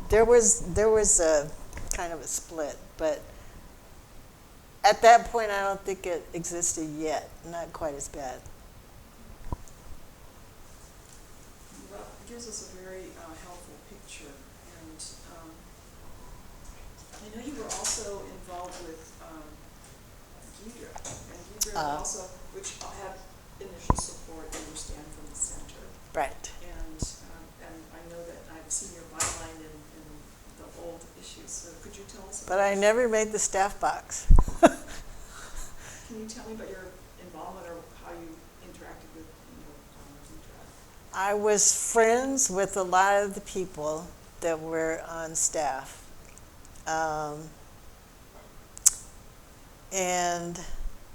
there was a kind of a split, but at that point, I don't think it existed yet. Not quite as bad. Well, it gives us a very helpful picture. And I know you were also involved with Gidra, and Gidra also, which have initial support, I understand, from the center. Right. And I know that I've seen your byline in the old issues. So could you tell us about But I this? never made the staff box. Can you tell me about your involvement or how you interacted with Gidra? I was friends with a lot of the people that were on staff. And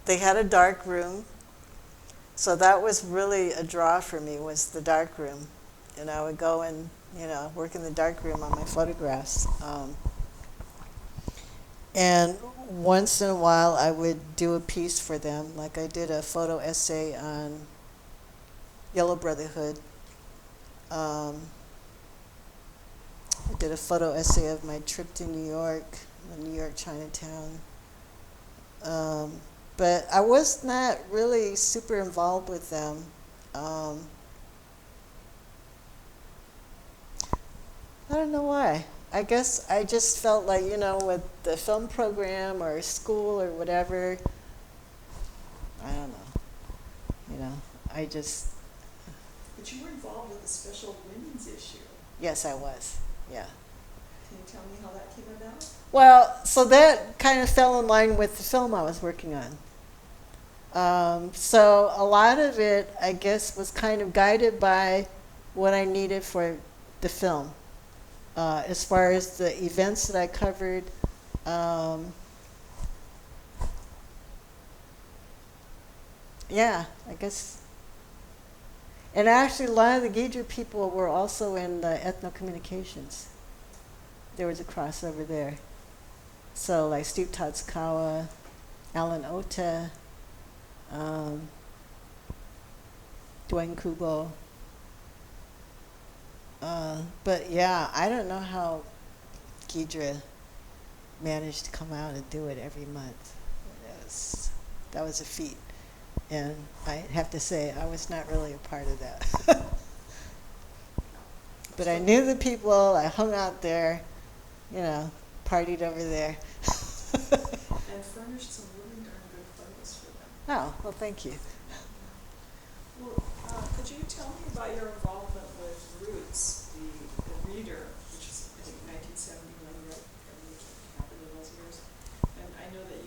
they had a dark room. So that was really a draw for me, was the dark room. And I would go and, work in the dark room on my photographs. And once in a while, I would do a piece for them. Like I did a photo essay on Yellow Brotherhood. I did a photo essay of my trip to New York, the New York Chinatown. But I was not really super involved with them. I don't know why. I guess I just felt like, with the film program or school or whatever, I don't know. I just... But you were involved with the special women's issue. Yes, I was. Yeah. Can you tell me how that came about? Well, so that kind of fell in line with the film I was working on. So a lot of it, I guess, was kind of guided by what I needed for the film. As far as the events that I covered, yeah, I guess. And actually, a lot of the Gidra people were also in the EthnoCommunications. There was a crossover there. So, like Steve Tatsukawa, Alan Ota, Dwayne Kubo. But yeah, I don't know how Gidra managed to come out and do it every month. That was a feat. And I have to say, I was not really a part of that. But I knew the people, I hung out there, partied over there. And furnished some really darn good photos for them. Oh, well, thank you. Well, could you tell me about your involvement with Roots, the reader, which is, I think, 1970 when you wrote happened in those years. And I know that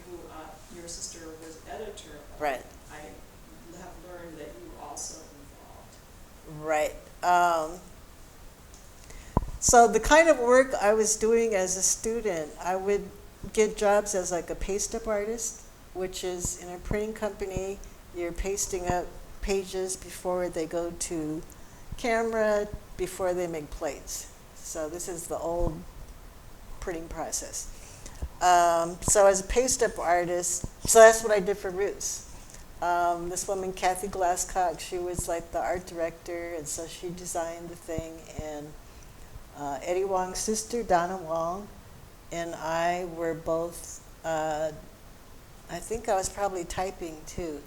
your sister was editor of Right. it. I have learned that you were also involved. Right. So the kind of work I was doing as a student, I would get jobs as like a paste-up artist, which is in a printing company, you're pasting up pages before they go to camera, before they make plates. So this is the old printing process. So as a paste-up artist, so that's what I did for Roots. This woman, Kathy Glasscock, she was like the art director, and so she designed the thing. And Eddie Wong's sister, Donna Wong, and I were both, I think I was probably typing too.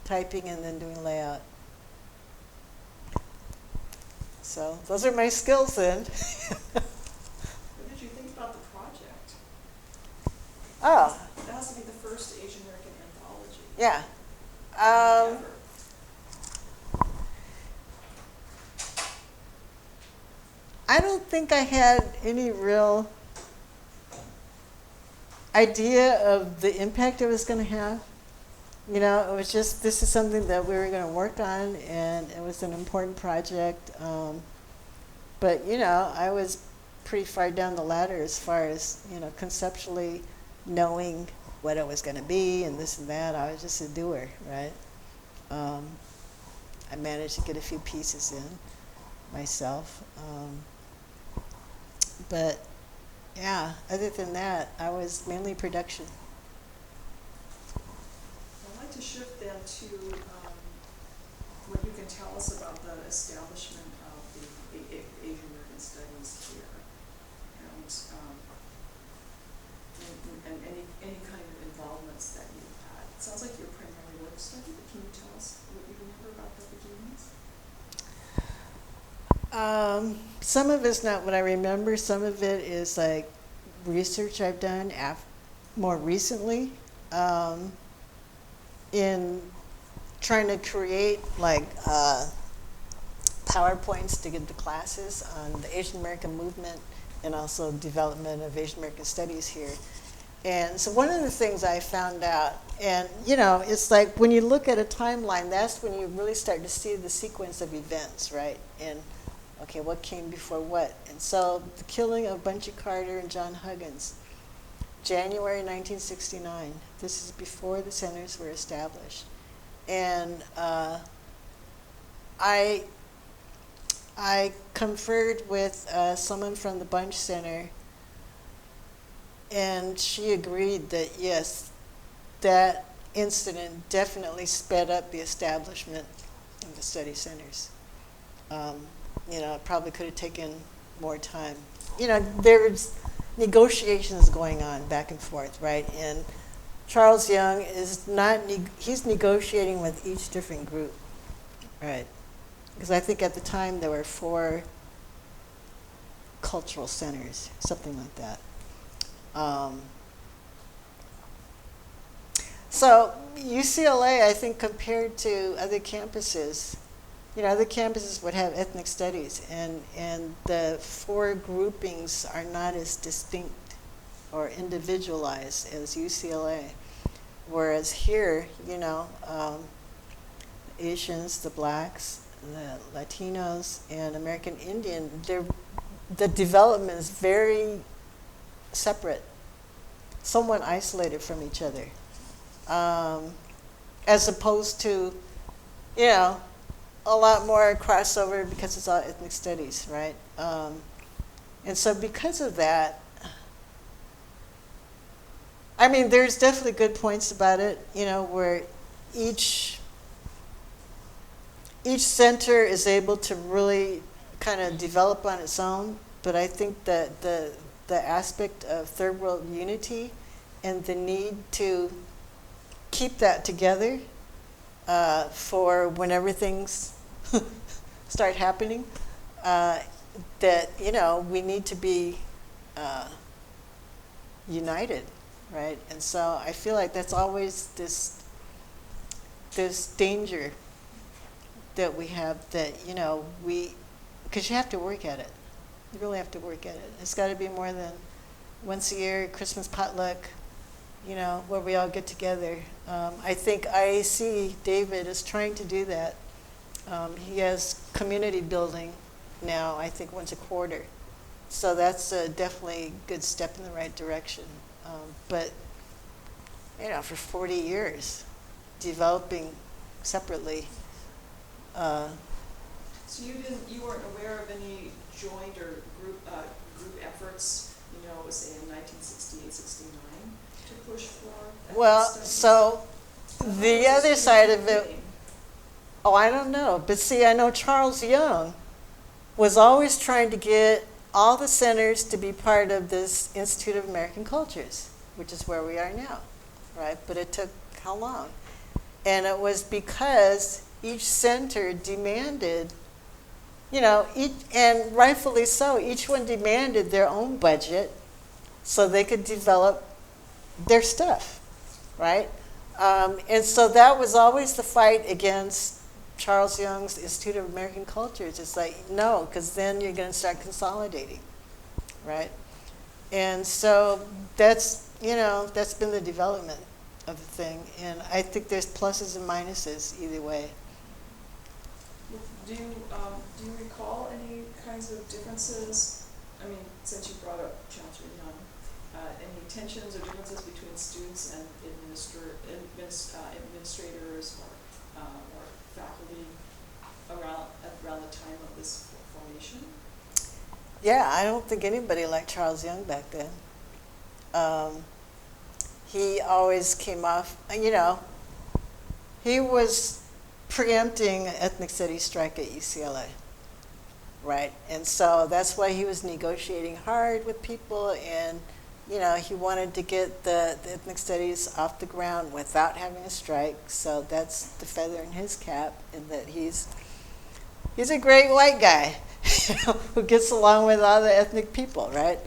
Typing and then doing layout. So those are my skills then. What did you think about the project? Oh, That has to be the first Asian American anthology. yeah. Ever. I don't think I had any real idea of the impact it was going to have. It was just, this is something that we were going to work on, and it was an important project. But, I was pretty far down the ladder as far as, conceptually knowing what it was going to be and this and that. I was just a doer, right? I managed to get a few pieces in myself. But, yeah, other than that, I was mainly production. I'd like to shift then to what you can can tell us about the establishment of the Asian American Studies here, and any kind of involvements that you've had. It sounds like you're primarily work study, but can you tell us what you remember about the beginnings? Some of it's not what I remember. Some of it is like research I've done more recently in trying to create like PowerPoints to give the classes on the Asian American movement and also development of Asian American studies here. And so one of the things I found out, and it's like when you look at a timeline, that's when you really start to see the sequence of events, right? And okay, what came before what? And so the killing of Bunchy Carter and John Huggins, January 1969. This is before the centers were established. And I conferred with someone from the Bunch Center, and she agreed that yes, that incident definitely sped up the establishment of the study centers. It probably could have taken more time. There's negotiations going on back and forth, right? And Charles Young is not, he's negotiating with each different group, right? Because I think at the time there were 4 cultural centers, something like that. So UCLA, I think, compared to other campuses, other campuses would have ethnic studies, and the 4 groupings are not as distinct or individualized as UCLA. Whereas here, Asians, the blacks, the Latinos, and American Indian, the development is very separate, somewhat isolated from each other, as opposed to, a lot more crossover because it's all ethnic studies, right? And so because of that, I mean, there's definitely good points about it, where each center is able to really kind of develop on its own, but I think that the aspect of third world unity and the need to keep that together for whenever things start happening, that we need to be united, right? And so I feel like that's always this danger that we have, that because you have to work at it. You really have to work at it. It's got to be more than once a year, Christmas potluck, where we all get together. I think AASC, David, is trying to do that. He has community building now, I think, once a quarter. So that's definitely a good step in the right direction. But, for 40 years, developing separately. So you weren't aware of any joint or group efforts, say in 1968, 69, to push for that? Well, study? so the other side of it, I don't know. But see, I know Charles Young was always trying to get all the centers to be part of this Institute of American Cultures, which is where we are now, right? But it took how long? And it was because each center demanded, and rightfully so, each one demanded their own budget so they could develop their stuff, right? And so that was always the fight against Charles Young's Institute of American Cultures. It's like, no, because then you're going to start consolidating, right? And so that's been the development of the thing. And I think there's pluses and minuses either way. Do you recall any kinds of differences? I mean, since you brought up Chancellor Young, any tensions or differences between students and administrators or faculty around the time of this formation? Yeah, I don't think anybody liked Charles Young back then. He always came off, he was preempting ethnic studies strike at UCLA, right? And so that's why he was negotiating hard with people, and he wanted to get the ethnic studies off the ground without having a strike. So that's the feather in his cap, in that he's a great white guy who gets along with all the ethnic people, right?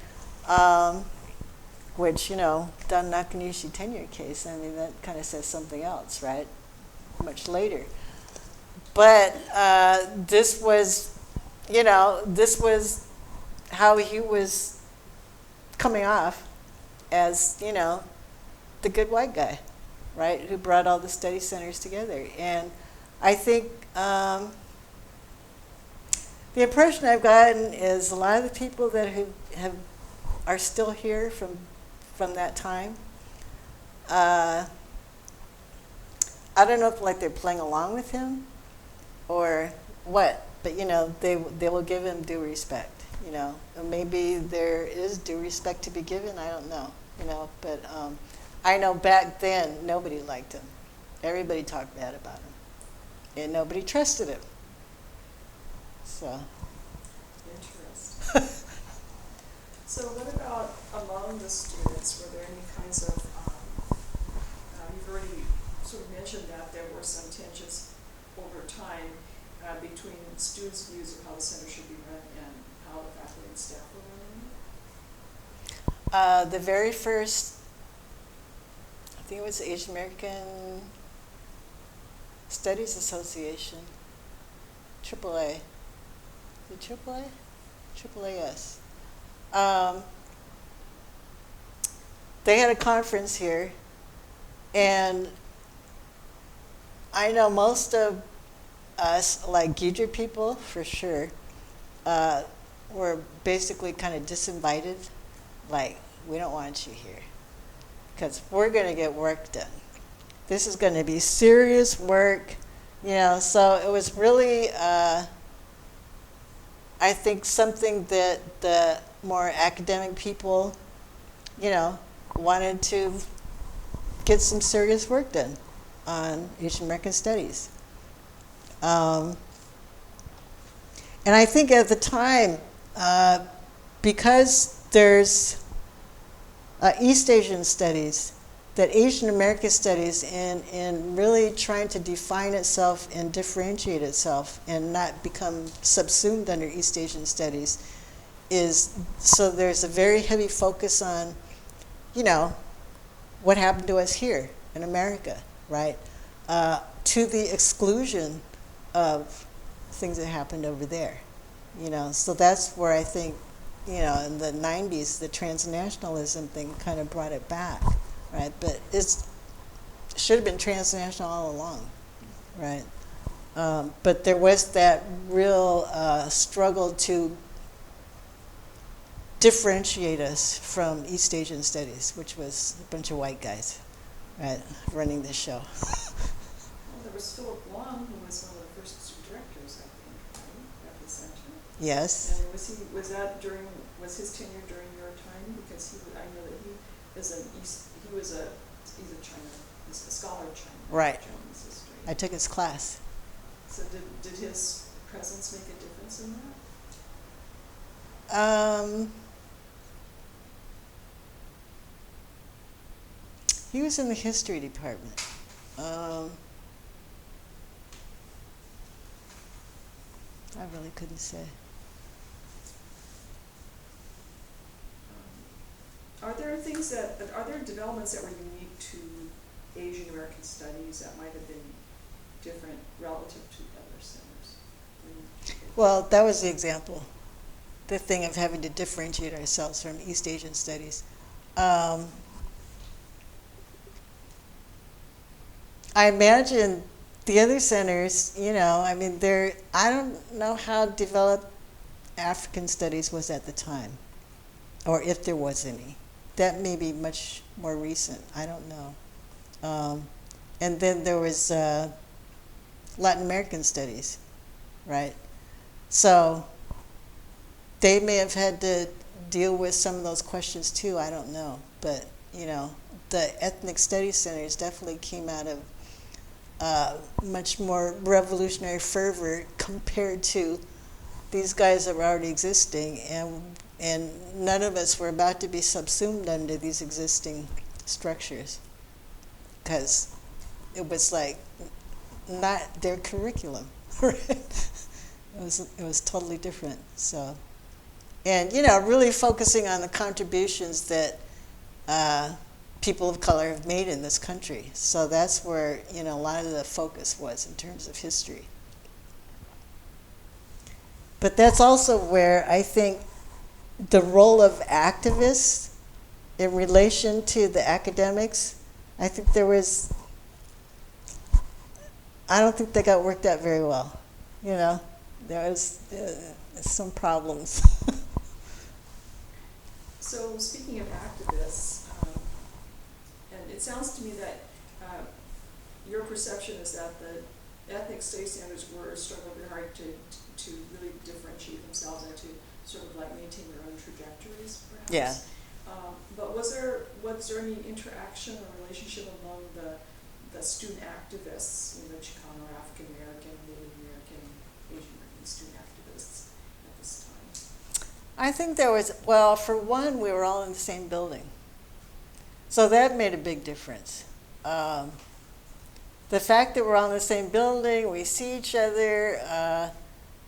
Which, Don Nakanishi tenure case, I mean, that kind of says something else, right? Much later. But this was how he was coming off as, the good white guy, right? Who brought all the study centers together. And I think the impression I've gotten is a lot of the people that are still here from that time, I don't know if they're playing along with him or what, but they will give him due respect. And maybe there is due respect to be given. I don't know. But I know back then nobody liked him. Everybody talked bad about him, and nobody trusted him. So. Interesting. So what about among the students? Were there any kinds of, you've already sort of mentioned that there were some tensions over time between students' views of how the center should be run and how the faculty and staff were running it? The very first, I think it was the Asian American Studies Association, AAA. The AAA? AAAS. They had a conference here, and I know most of us, like Gidra people, for sure, were basically kind of disinvited. Like, we don't want you here, because we're going to get work done. This is going to be serious work, So it was really, I think, something that the more academic people, wanted to get some serious work done on Asian American Studies. And I think at the time, because there's East Asian Studies, that Asian American Studies, in really trying to define itself and differentiate itself and not become subsumed under East Asian Studies, so there's a very heavy focus on, what happened to us here in America, right? To the exclusion of things that happened over there, So that's where I think, in the 90s, the transnationalism thing kind of brought it back, right? But it should have been transnational all along, right? But there was that real struggle to differentiate us from East Asian Studies, which was a bunch of white guys, right, running the show. Well, there was Philip Long, who was one of the first directors, I think, right, at the center. Yes. And was his tenure during your time? Because I know that he's a scholar of China. Right. Chinese history. I took his class. So did his presence make a difference in that? He was in the history department. I really couldn't say. Are there developments that were unique to Asian American Studies that might have been different relative to other centers? Well, that was the example. The thing of having to differentiate ourselves from East Asian Studies. I imagine the other centers, I don't know how developed African Studies was at the time, or if there was any. That may be much more recent. I don't know. And then there was Latin American Studies, right? So they may have had to deal with some of those questions too. I don't know. But, the ethnic studies centers definitely came out of much more revolutionary fervor compared to these guys that were already existing, and none of us were about to be subsumed under these existing structures, because it was like not their curriculum. Right? It was totally different. So, and really focusing on the contributions that people of color have made in this country. So that's where a lot of the focus was in terms of history. But that's also where I think the role of activists in relation to the academics, I think I don't think they got worked out very well. There was some problems. So speaking of activists, and it sounds to me that your perception is that the ethnic study standards were struggling very hard to really differentiate themselves and to sort of like maintain their own trajectories, perhaps. Yeah. But was there any interaction or relationship among the student activists, Chicano, African American, Native American, Asian American student activists at this time? I think there was, well, for one, we were all in the same building. So that made a big difference. The fact that we're all in the same building, we see each other,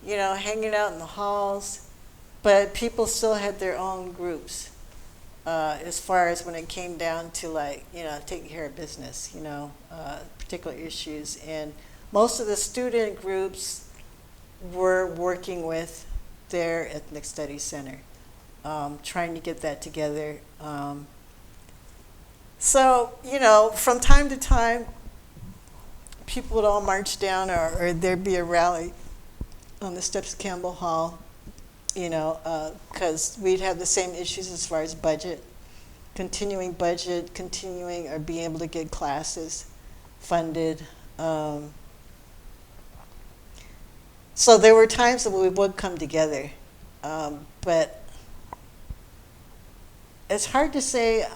hanging out in the halls, but people still had their own groups as far as when it came down to taking care of business, particular issues. And most of the student groups were working with their Ethnic Studies Center, trying to get that together. So, from time to time, people would all march down, or there'd be a rally on the steps of Campbell Hall, because we'd have the same issues as far as continuing or being able to get classes funded. So there were times that we would come together, but it's hard to say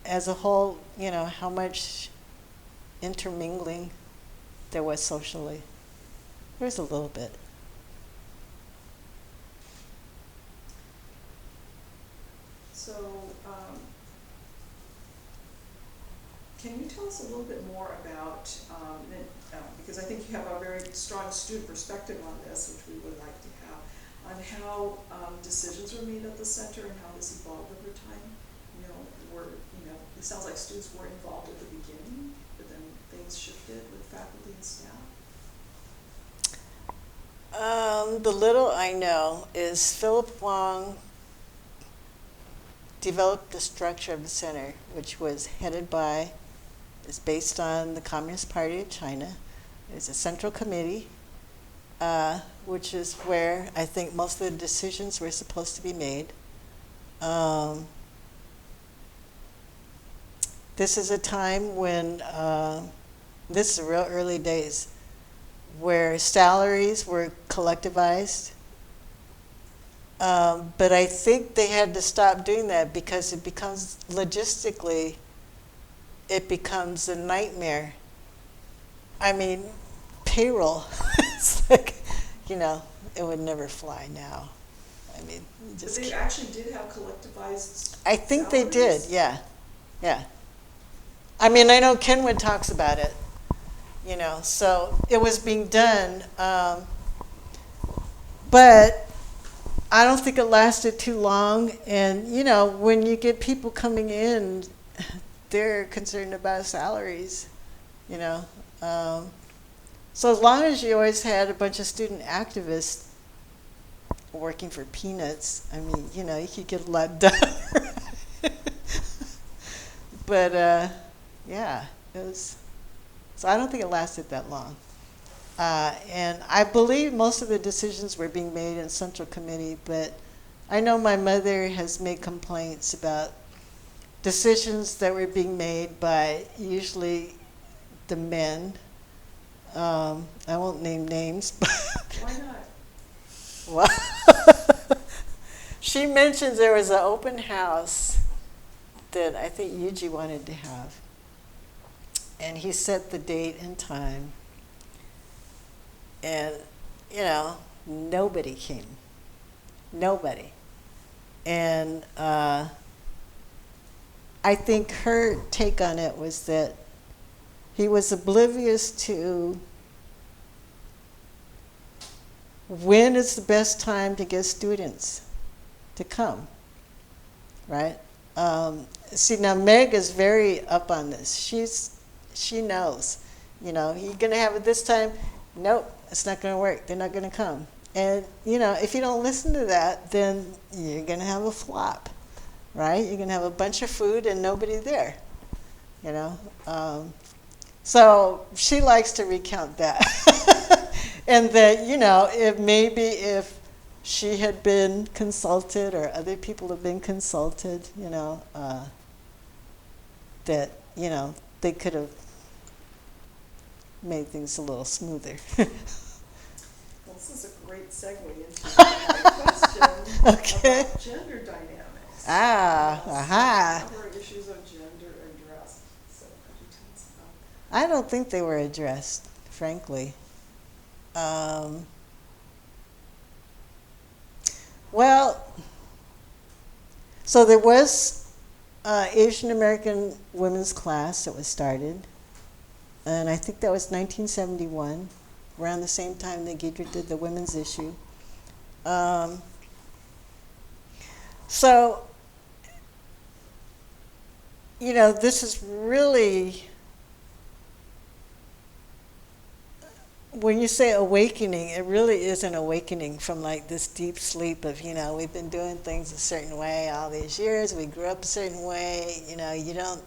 as a whole, how much intermingling there was socially. There was a little bit. So, can you tell us a little bit more about, because I think you have a very strong student perspective on this, which we would like to have, on how decisions were made at the center and how this evolved over time. It sounds like students were involved at the beginning, but then things shifted with faculty and staff. The little I know is Philip Wong developed the structure of the center, which was is based on the Communist Party of China. There's a central committee, which is where I think most of the decisions were supposed to be made. This is a time when, this is the real early days, where salaries were collectivized. But I think they had to stop doing that because it becomes, logistically, it becomes a nightmare. I mean, payroll, it's like, it would never fly now. I mean, But they actually did have collectivized I think salaries? they did, yeah. I mean, I know Kenyon talks about it, so it was being done, but I don't think it lasted too long. And, when you get people coming in, they're concerned about salaries, So as long as you always had a bunch of student activists working for peanuts, I mean, you could get a lot done. But, yeah, it was, so I don't think it lasted that long. And I believe most of the decisions were being made in Central Committee, but I know my mother has made complaints about decisions that were being made by usually the men. I won't name names, but Why not? well, she mentions there was an open house that I think Yuji wanted to have. And he set the date and time. And, you know, nobody came. Nobody. And I think her take on it was that he was oblivious to when is the best time to get students to come, right? See, now Meg is very up on this. She knows, you know, you're going to have it this time. Nope, it's not going to work. They're not going to come. And, you know, if you don't listen to that, then you're going to have a flop, right? You're going to have a bunch of food and nobody there, you know? So she likes to recount that. And that, you know, if she had been consulted or other people have been consulted, you know, that, you know, they could have made things a little smoother. Well, this is a great segue into my question Okay. about gender dynamics. Ah, Yes, aha. There were issues of gender addressed. So could you tell us about I don't think they were addressed, frankly. Well, so there was Asian American women's class that was started, and I think that was 1971, around the same time that Gidra did the women's issue. So, you know, this is really, when you say awakening, it really is an awakening from like this deep sleep of, you know, we've been doing things a certain way all these years, we grew up a certain way, you know, you don't,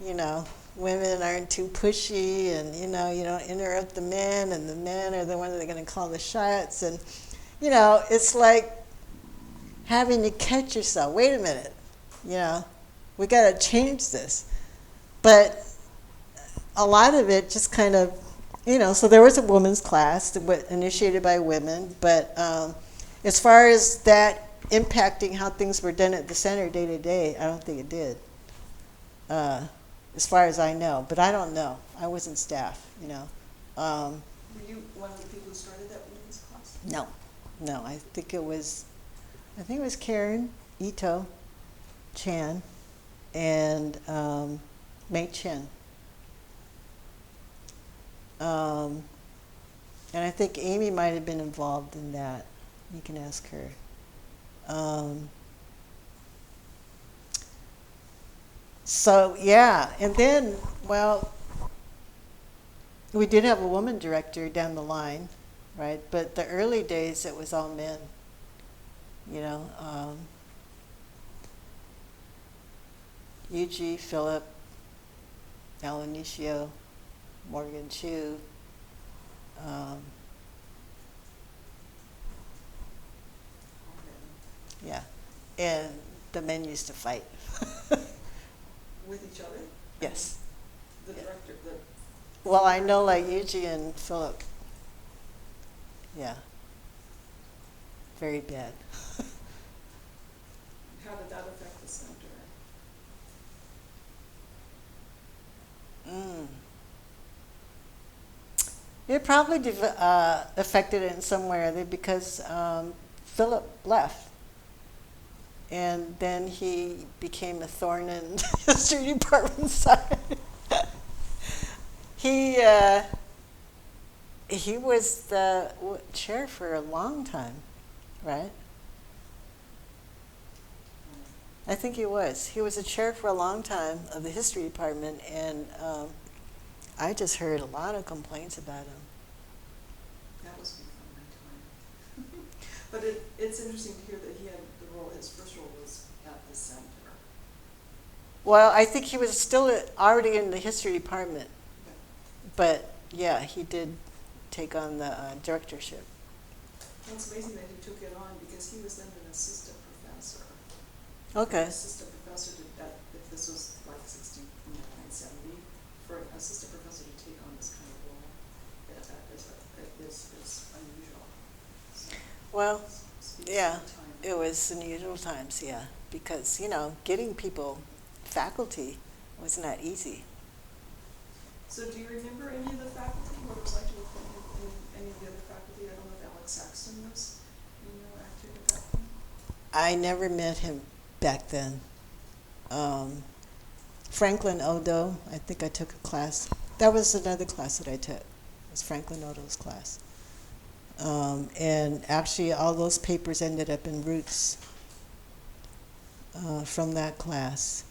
you know, women aren't too pushy, and, you know, you don't interrupt the men, and the men are the ones that are going to call the shots, and, you know, it's like having to catch yourself. Wait a minute, you know, we got to change this. But a lot of it just kind of, you know, so there was a women's class that was initiated by women, but as far as that impacting how things were done at the center day to day, I don't think it did, as far as I know. But I don't know. I wasn't staff, you know. Were you one of the people who started that women's class? No. I think it was Karen, Ito, Chen, and Mei Chen. And I think Amy might have been involved in that. You can ask her. So, yeah. And then, well, we did have a woman director down the line, right? But the early days, it was all men. You know, Yuji, Philip, Alanicio, Morgan Chu, yeah, and the men used to fight. With each other? Yes. The director, Well, I know like Yuji and Philip. Yeah. Very bad. how did that affect the center? It probably affected it in some way because Philip left. And then he became a thorn in the history department side. He was the chair for a long time, right? I think he was. He was a chair for a long time of the history department, and I just heard a lot of complaints about him. That was before my time. But it's interesting to hear that he had the role, his first role was at the center. Well, I think he was still already in the history department, but yeah, he did take on the directorship. Well, it's amazing that he took it on because he was then an assistant professor. Okay. An assistant professor did that, if this was like 1970, for an assistant professor to take on this kind of role is unusual. So, Well, speaks yeah, to the time. it was unusual times, yeah, because, you know, getting people, faculty, was not easy. So do you remember any of the faculty? What it was like to work with any of the other faculty? I never met him back then. Franklin Odo, I think I took a class. That was another class that I took. It was Franklin Odo's class. And actually all those papers ended up in Roots from that class.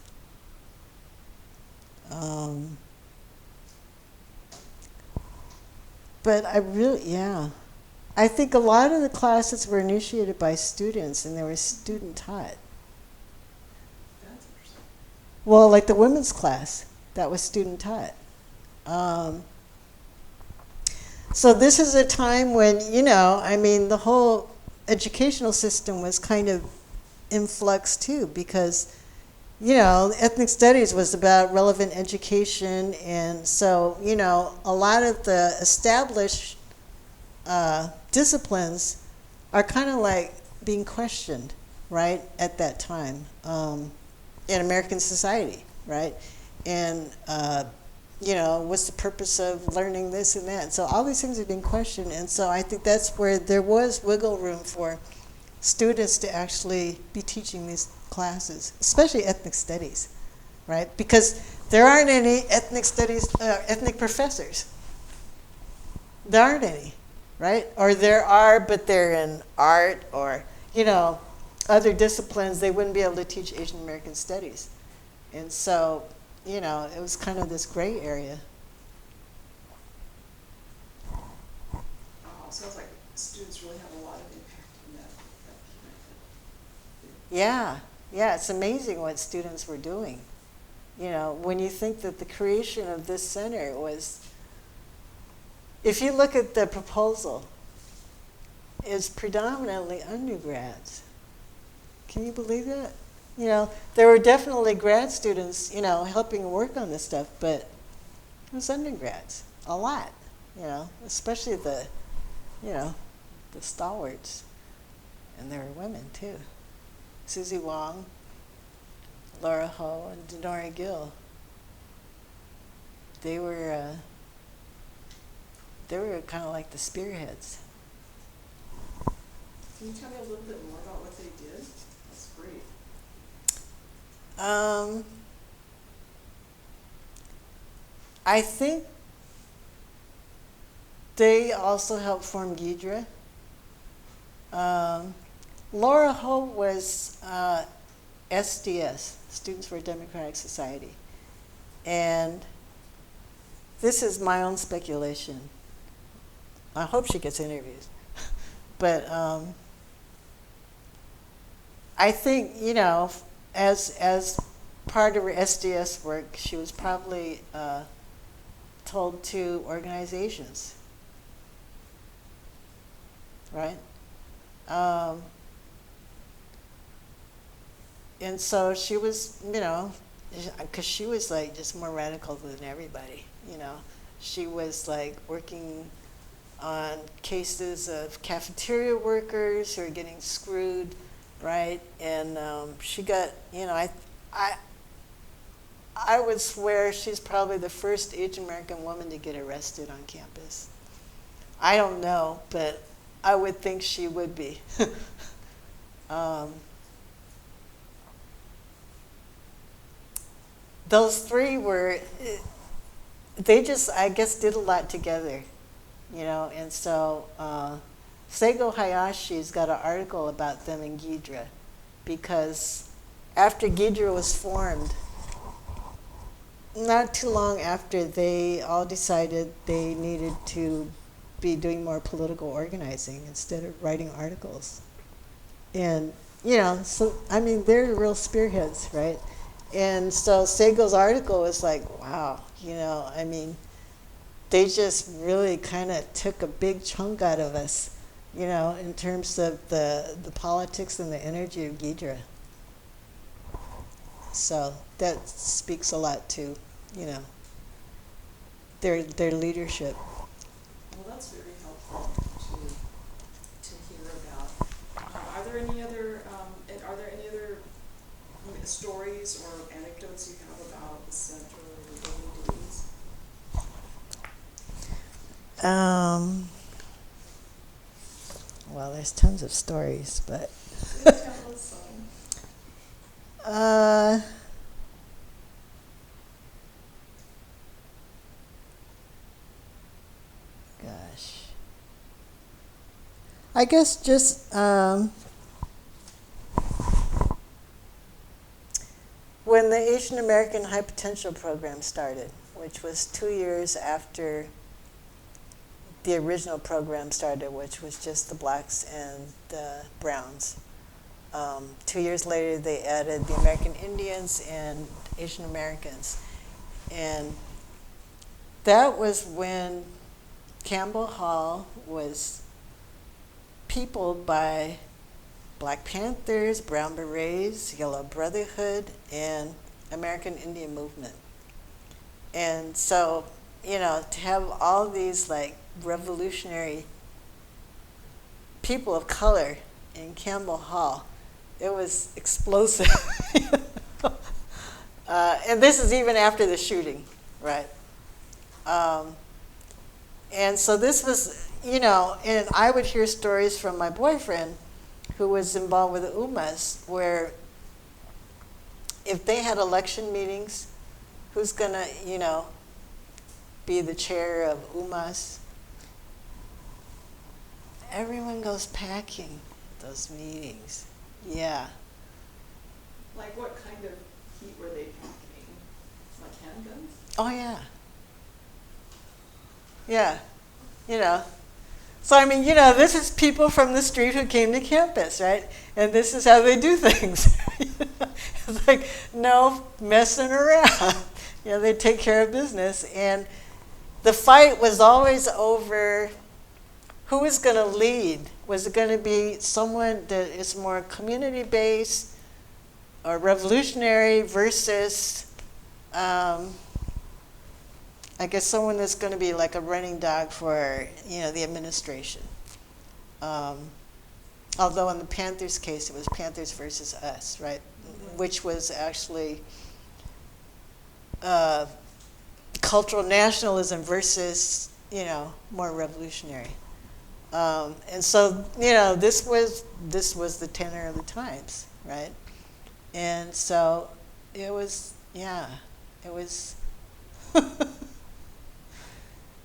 But I really, yeah. I think a lot of the classes were initiated by students and they were student taught. That's interesting. Well, like the women's class, that was student taught. So this is a time when, you know, I mean, the whole educational system was kind of in flux too, because, you know, ethnic studies was about relevant education, and so, you know, a lot of the established disciplines are kind of like being questioned, right, at that time in American society, right? And, you know, what's the purpose of learning this and that? So all these things are being questioned, and so I think that's where there was wiggle room for students to actually be teaching these classes, especially ethnic studies, right? Because there aren't any ethnic studies, ethnic professors. There aren't any, right? Or there are, but they're in art or, you know, other disciplines. They wouldn't be able to teach Asian American studies. And so, you know, it was kind of this gray area. Sounds like students really have a lot of impact in that method. Yeah, yeah, it's amazing what students were doing. You know, when you think that the creation of this center was, if you look at the proposal, it's predominantly undergrads. Can you believe that? You know, there were definitely grad students, you know, helping work on this stuff, but it was undergrads, a lot, you know, especially the, you know, the stalwarts. And there were women too. Susie Wong, Laura Ho, and Denora Gill. They were kind of like the spearheads. Can you tell me a little bit more about what they did? That's great. I think they also helped form Ghidra. Laura Ho was SDS, Students for a Democratic Society. And this is my own speculation. I hope she gets interviews. But I think, you know, as part of her SDS work, she was probably told to organizations, right? And so she was, you know, because she was like just more radical than everybody, you know. She was like working on cases of cafeteria workers who are getting screwed, right? And she got, you know, I would swear she's probably the first Asian American woman to get arrested on campus. I don't know, but I would think she would be. Those three were, they just, I guess, did a lot together, you know, and so Seigo Hayashi's got an article about them in Ghidra, because after Ghidra was formed, not too long after, they all decided they needed to be doing more political organizing instead of writing articles. And, you know, so, I mean, they're real spearheads, right? And so Seigo's article was like, wow, you know, I mean, they just really kind of took a big chunk out of us, you know, in terms of the politics and the energy of Ghidra. So that speaks a lot to, you know, their leadership. Well, that's very helpful to hear about. Are there any other stories or anecdotes you have about the center or your daily duties? Well, there's tons of stories, but Tell us some. Uh, gosh. I guess just when the Asian American High Potential Program started, which was 2 years after the original program started, which was just the blacks and the browns. 2 years later, they added the American Indians and Asian Americans. And that was when Campbell Hall was peopled by Black Panthers, Brown Berets, Yellow Brotherhood, and American Indian Movement. And so, you know, to have all these like revolutionary people of color in Campbell Hall, it was explosive. And this is even after the shooting, right? And so this was, you know, and I would hear stories from my boyfriend who was involved with the UMAS, where if they had election meetings, who's gonna, you know, be the chair of UMAS? Everyone goes packing at those meetings. Yeah. Like what kind of heat were they packing? Like handguns? Oh, yeah. Yeah. You know. So, I mean, you know, this is people from the street who came to campus, right? And this is how they do things. It's like, no messing around. You know, they take care of business. And the fight was always over who was going to lead. Was it going to be someone that is more community-based or revolutionary versus, I guess, someone that's going to be like a running dog for, you know, the administration. Although in the Panthers case, it was Panthers versus us, right? Mm-hmm. Which was actually cultural nationalism versus, you know, more revolutionary. And so, you know, this was the tenor of the times, right? And so it was, yeah, it was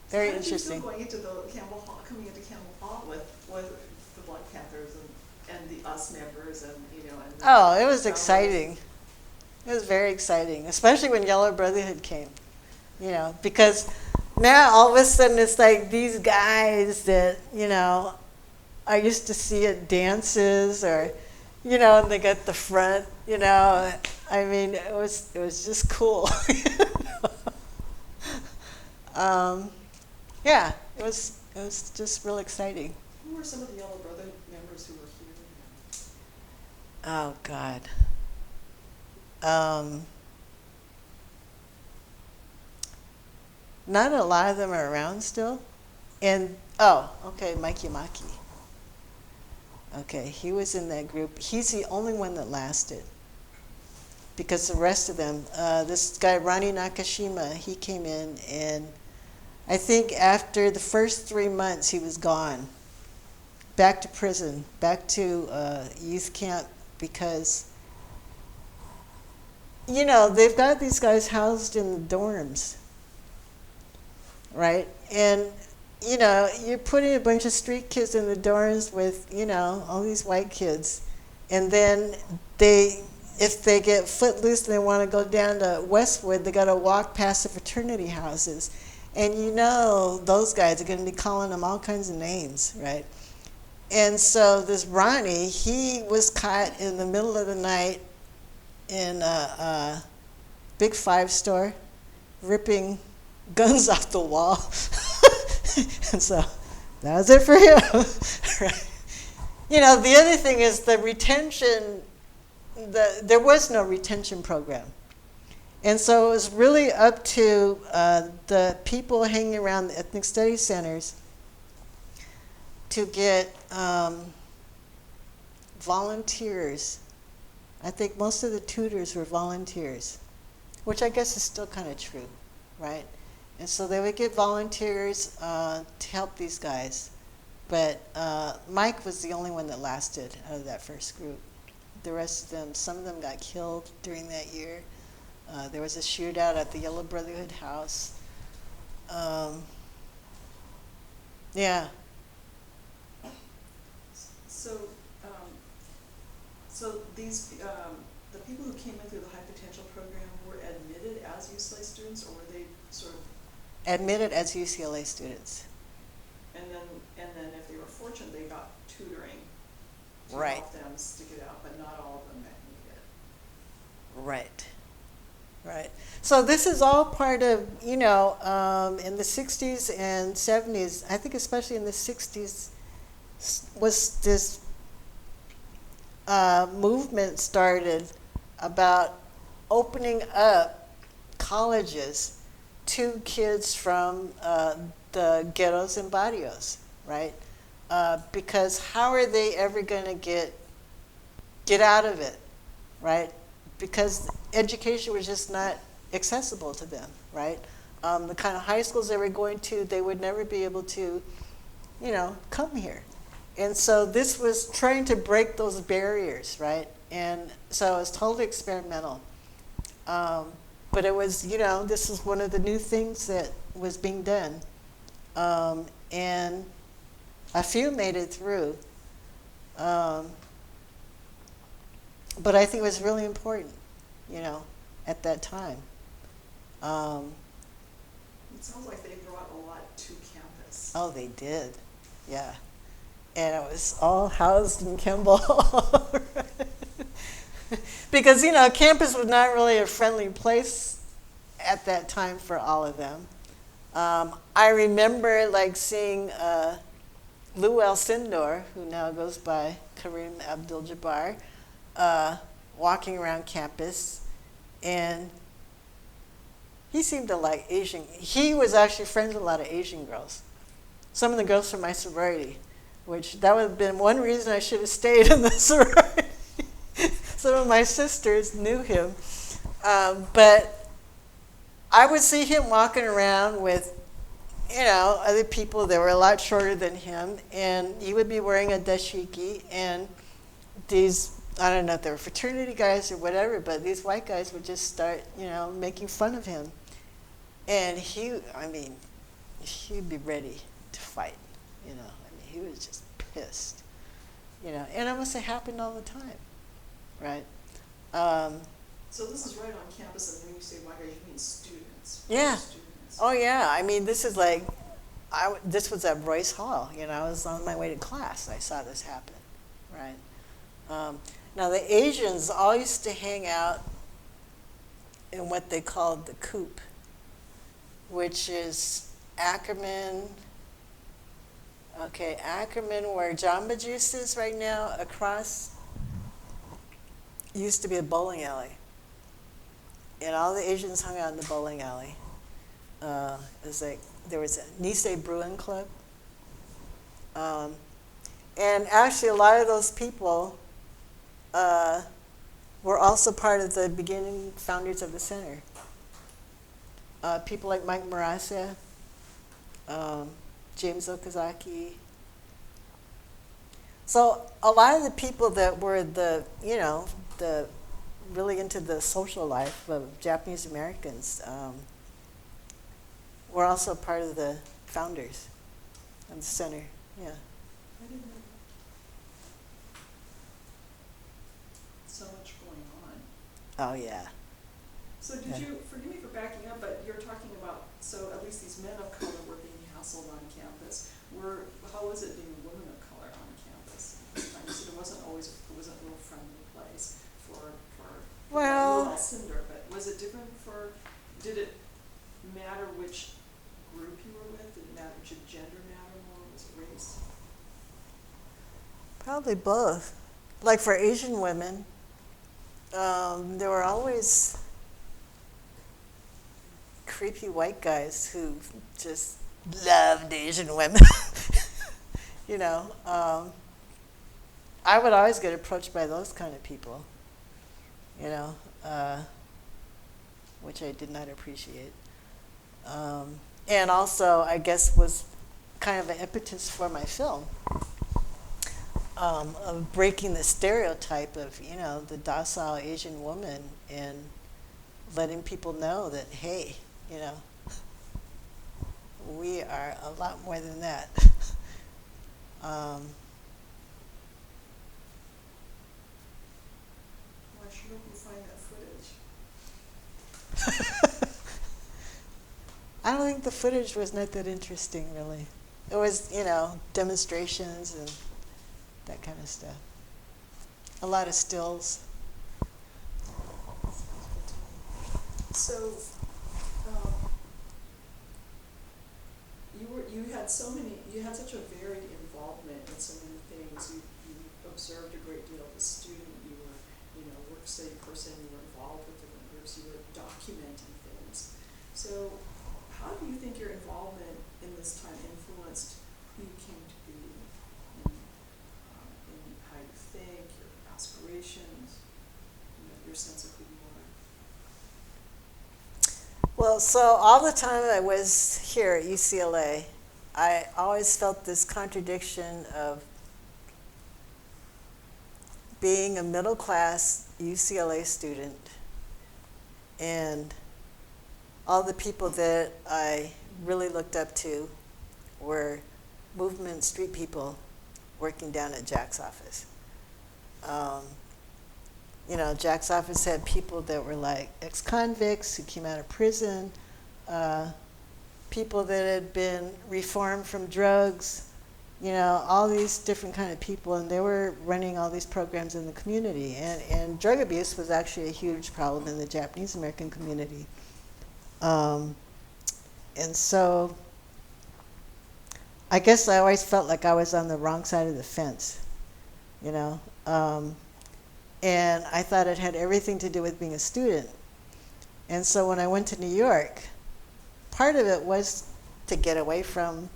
very interesting. Still going into the Campbell Hall, coming into Campbell Hall with the Black Panthers and the US members and, you know. And oh, it was exciting. It was very exciting, especially when Yellow Brotherhood came, you know, because now all of a sudden it's like these guys that, you know, I used to see at dances or, you know, and they got the front, you know. I mean, it was just cool. Yeah, it was just real exciting. Who were some of the Yellow Brotherhood members who were here? Oh God. Not a lot of them are around still. And, oh, okay, Mike Yamaki. Okay, he was in that group. He's the only one that lasted. Because the rest of them, this guy, Ronnie Nakashima, he came in, and I think after the first 3 months, he was gone. Back to prison, back to youth camp, because, you know, they've got these guys housed in the dorms, right? And, you know, you're putting a bunch of street kids in the dorms with, you know, all these white kids. And then if they get footloose and they want to go down to Westwood, they got to walk past the fraternity houses. And you know those guys are going to be calling them all kinds of names, right? And so this Ronnie, he was caught in the middle of the night in a Big Five store, ripping guns off the wall. And so that was it for him. Right? You know, the other thing is the retention, there was no retention program. And so it was really up to the people hanging around the ethnic studies centers to get volunteers. I think most of the tutors were volunteers, which I guess is still kind of true, right? And so they would get volunteers to help these guys. But Mike was the only one that lasted out of that first group. the rest of them, some of them got killed during that year. There was a shootout at the Yellow Brotherhood house. Yeah. So, so these, the people who came in through the high potential program were admitted as UCLA students, or were they sort of Admitted as UCLA students. and then if they were fortunate, they got tutoring to Right. help them stick it out, but not all of them that needed it. Right. Right. So this is all part of, in the 60s and 70s, I think especially in the 60s, was this movement started about opening up colleges to kids from the ghettos and barrios, right? Because how are they ever going to get out of it, right? Because education was just not accessible to them, right? The kind of high schools they were going to, they would never be able to, come here. And so this was trying to break those barriers, right? And so it was totally experimental. But it was, this is one of the new things that was being done. And a few made it through. But I think it was really important, at that time. It sounds like they brought a lot to campus. Oh, they did, yeah. And it was all housed in Kimball. Because, campus was not really a friendly place at that time for all of them. I remember seeing Lou Alcindor, who now goes by Kareem Abdul-Jabbar, walking around campus, and he seemed to like Asian. He was actually friends with a lot of Asian girls. Some of the girls from my sorority, which that would have been one reason I should have stayed in the sorority. Some of my sisters knew him. But I would see him walking around with, other people that were a lot shorter than him, and he would be wearing a dashiki, and these, I don't know if they were fraternity guys or whatever, but these white guys would just start, making fun of him. And he'd be ready to fight, he was just pissed, and it must have happened all the time, right? So this is right on campus, and when you say white guys, you mean students? Yeah. Students. Oh yeah, this is this was at Royce Hall, I was on my way to class, I saw this happen, right? Now the Asians all used to hang out in what they called the coop, which is Ackerman, where Jamba Juice is right now, across, used to be a bowling alley. And all the Asians hung out in the bowling alley. It was there was a Nisei Brewing Club. And actually a lot of those people were also part of the beginning founders of the center. People like Mike Murasa, James Okazaki. So a lot of the people that were the really into the social life of Japanese Americans were also part of the founders of the center. Yeah. I didn't know. So much going on. Oh yeah. So did you, forgive me for backing up, but you're talking about, so at least these men of color were being hassled on campus. How was it being a woman of color on campus? You said it wasn't a real friendly place for Well, Cinder, but was it different did it matter which group you were with? Did it matter, did gender matter more? Was it race? probably both. Like for Asian women, there were always creepy white guys who just loved Asian women. I would always get approached by those kind of people, which I did not appreciate. And also, I guess, was kind of an impetus for my film. of breaking the stereotype of, the docile Asian woman and letting people know that, hey, we are a lot more than that. Well, I sure hope you find that footage. I don't think the footage was not that interesting, really. It was, demonstrations and that kind of stuff. A lot of stills. So, you had such a varied involvement in so many things. You observed a great deal as a student. You were, work study person. You were involved with different groups. You were documenting things. So, how do you think your involvement in this time influenced who you came to be, in how you think, your aspirations, your sense of who you are? Well, so all the time I was here at UCLA, I always felt this contradiction of being a middle-class UCLA student and all the people that I really looked up to were movement street people working down at Jack's office. Jack's office had people that were like ex-convicts who came out of prison, people that had been reformed from drugs, all these different kind of people, and they were running all these programs in the community. And drug abuse was actually a huge problem in the Japanese American community. And so I guess I always felt like I was on the wrong side of the fence, and I thought it had everything to do with being a student. And so when I went to New York, part of it was to get away from,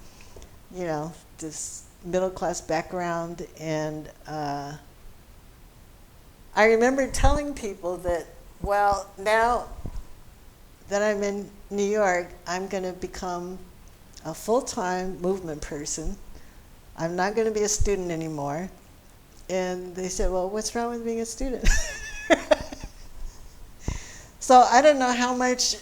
this middle-class background. And I remember telling people that, well, now that I'm in New York, I'm going to become a full-time movement person. I'm not going to be a student anymore. And they said, well, what's wrong with being a student? So I don't know how much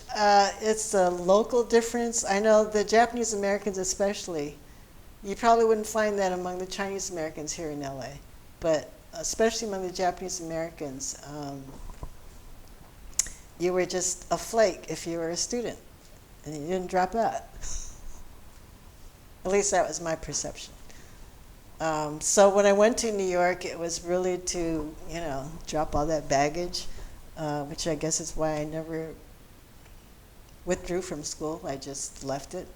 it's a local difference. I know the Japanese Americans especially, you probably wouldn't find that among the Chinese Americans here in LA, but especially among the Japanese Americans, you were just a flake if you were a student and you didn't drop out. At least that was my perception. So when I went to New York, it was really to, drop all that baggage, which I guess is why I never withdrew from school. I just left it.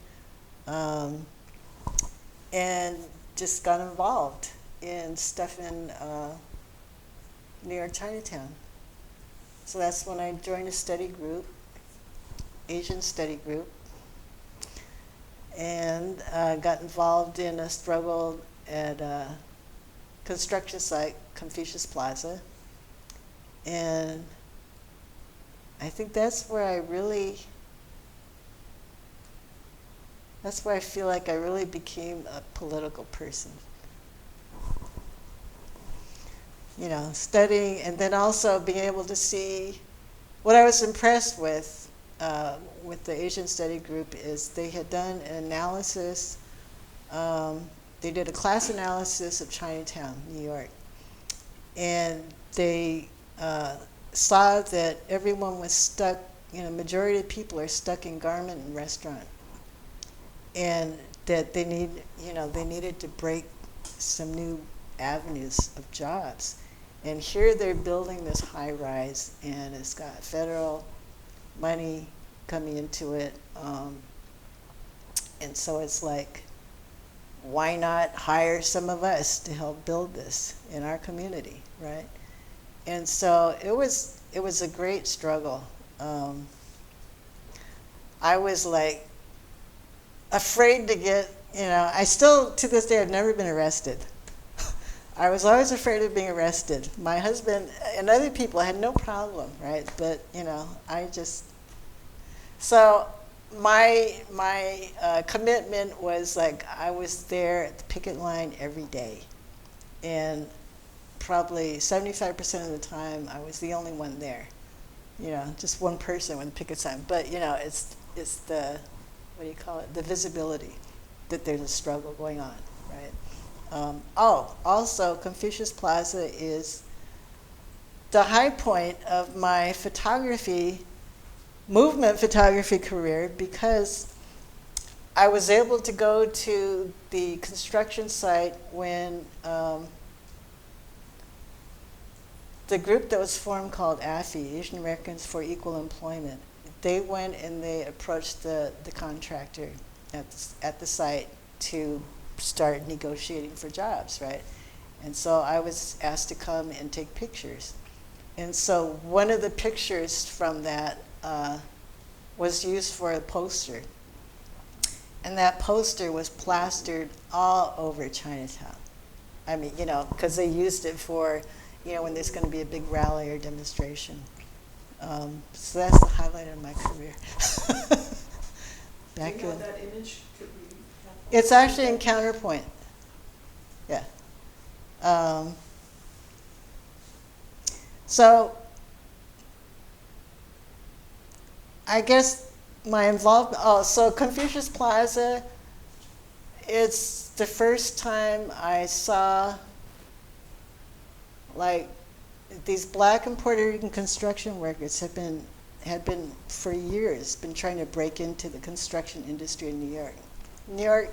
And just got involved in stuff in New York Chinatown. So that's when I joined a study group, Asian study group, and got involved in a struggle at a construction site, Confucius Plaza. And I think that's where I feel like I really became a political person. Studying, and then also being able to see what I was impressed with the Asian study group is they had done an analysis. They did a class analysis of Chinatown, New York, and they saw that everyone was stuck, majority of people are stuck in garment and restaurant, and that they needed to break some new avenues of jobs. And here they're building this high rise, and it's got federal money coming into it, and so it's like, why not hire some of us to help build this in our community, right? And so it was a great struggle. I was like afraid to get, I still, to this day, I've never been arrested. I was always afraid of being arrested. My husband and other people had no problem, right? But, so my commitment was like I was there at the picket line every day. and probably 75% of the time I was the only one there. You know, just one person with a picket sign. But you know, it's the, what do you call it? The visibility that there's a struggle going on, right? Also, Confucius Plaza is the high point of my movement photography career, because I was able to go to the construction site when the group that was formed called AFI, Asian Americans for Equal Employment, they went and they approached the contractor at the site to start negotiating for jobs, right? And so I was asked to come and take pictures. And so one of the pictures from that was used for a poster. And that poster was plastered all over Chinatown. I mean, you know, because they used it for, you know, when there's going to be a big rally or demonstration. So that's the highlight of my career. Do you have that image? Could we have It's actually in Counterpoint. Yeah. So I guess my involvement, so Confucius Plaza, it's the first time I saw like these Black and Puerto Rican construction workers had been for years been trying to break into the construction industry in New York. New York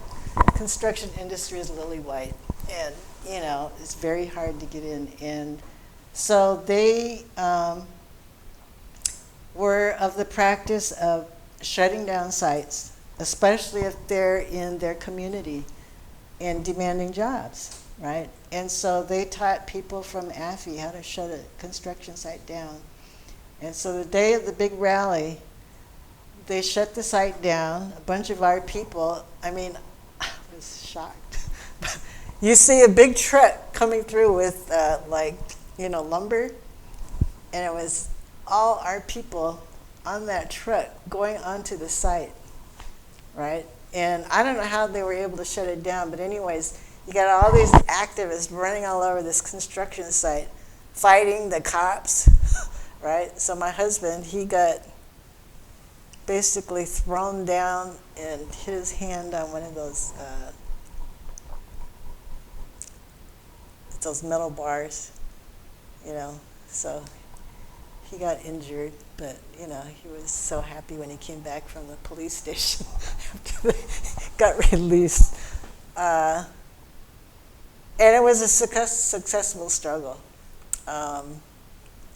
construction industry is lily white, and you know it's very hard to get in. And so they were of the practice of shutting down sites, especially if they're in their community, and demanding jobs, right? And so they taught people from AFI how to shut a construction site down. And so the day of the big rally, they shut the site down. A bunch of our people, I mean, I was shocked. You see a big truck coming through with like, you know, lumber, and it was all our people on that truck going onto the site, right? And I don't know how they were able to shut it down, but anyways, you got all these activists running all over this construction site, fighting the cops, right? So my husband, he got basically thrown down and hit his hand on one of those metal bars, you know, so he got injured, but you know, he was so happy when he came back from the police station after they got released. And it was a successful struggle.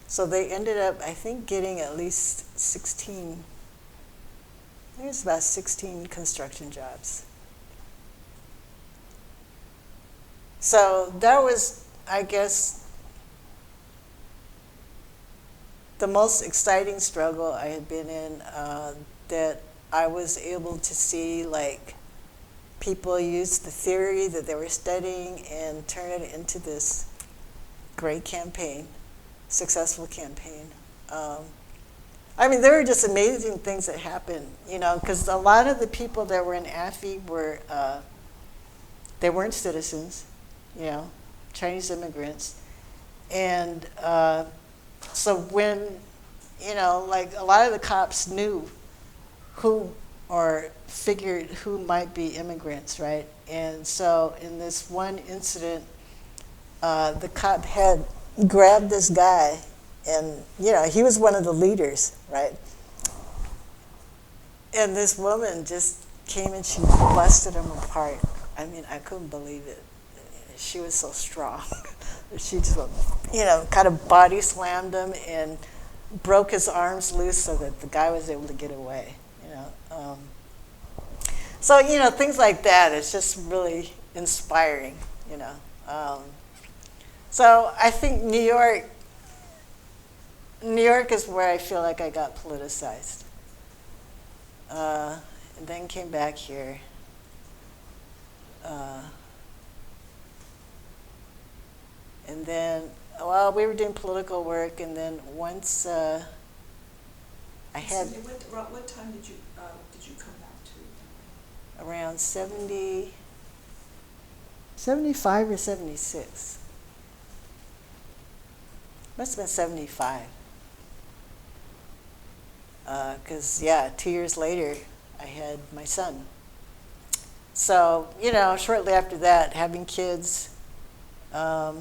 So they ended up, I think, getting at least 16, I think it was about 16 construction jobs. So that was, I guess, the most exciting struggle I had been in, that I was able to see like people use the theory that they were studying and turn it into this great campaign, successful campaign. I mean, there were just amazing things that happened, you know, because a lot of the people that were in AFI were, they weren't citizens, you know, Chinese immigrants. And so when, you know, like a lot of the cops knew who or figured who might be immigrants, right? And so in this one incident, the cop had grabbed this guy, and you know, he was one of the leaders, right? And this woman just came and she busted him apart. I mean, I couldn't believe it. She was so strong. She just, you know, kind of body slammed him and broke his arms loose so that the guy was able to get away, you know. So, you know, things like that, it's just really inspiring, you know. So I think New York is where I feel like I got politicized. And then came back here. And then, well, we were doing political work, and then once I had... So what time did you come back to? Around 75 or 76. Must have been 75. Because, yeah, 2 years later, I had my son. So, you know, shortly after that, having kids, a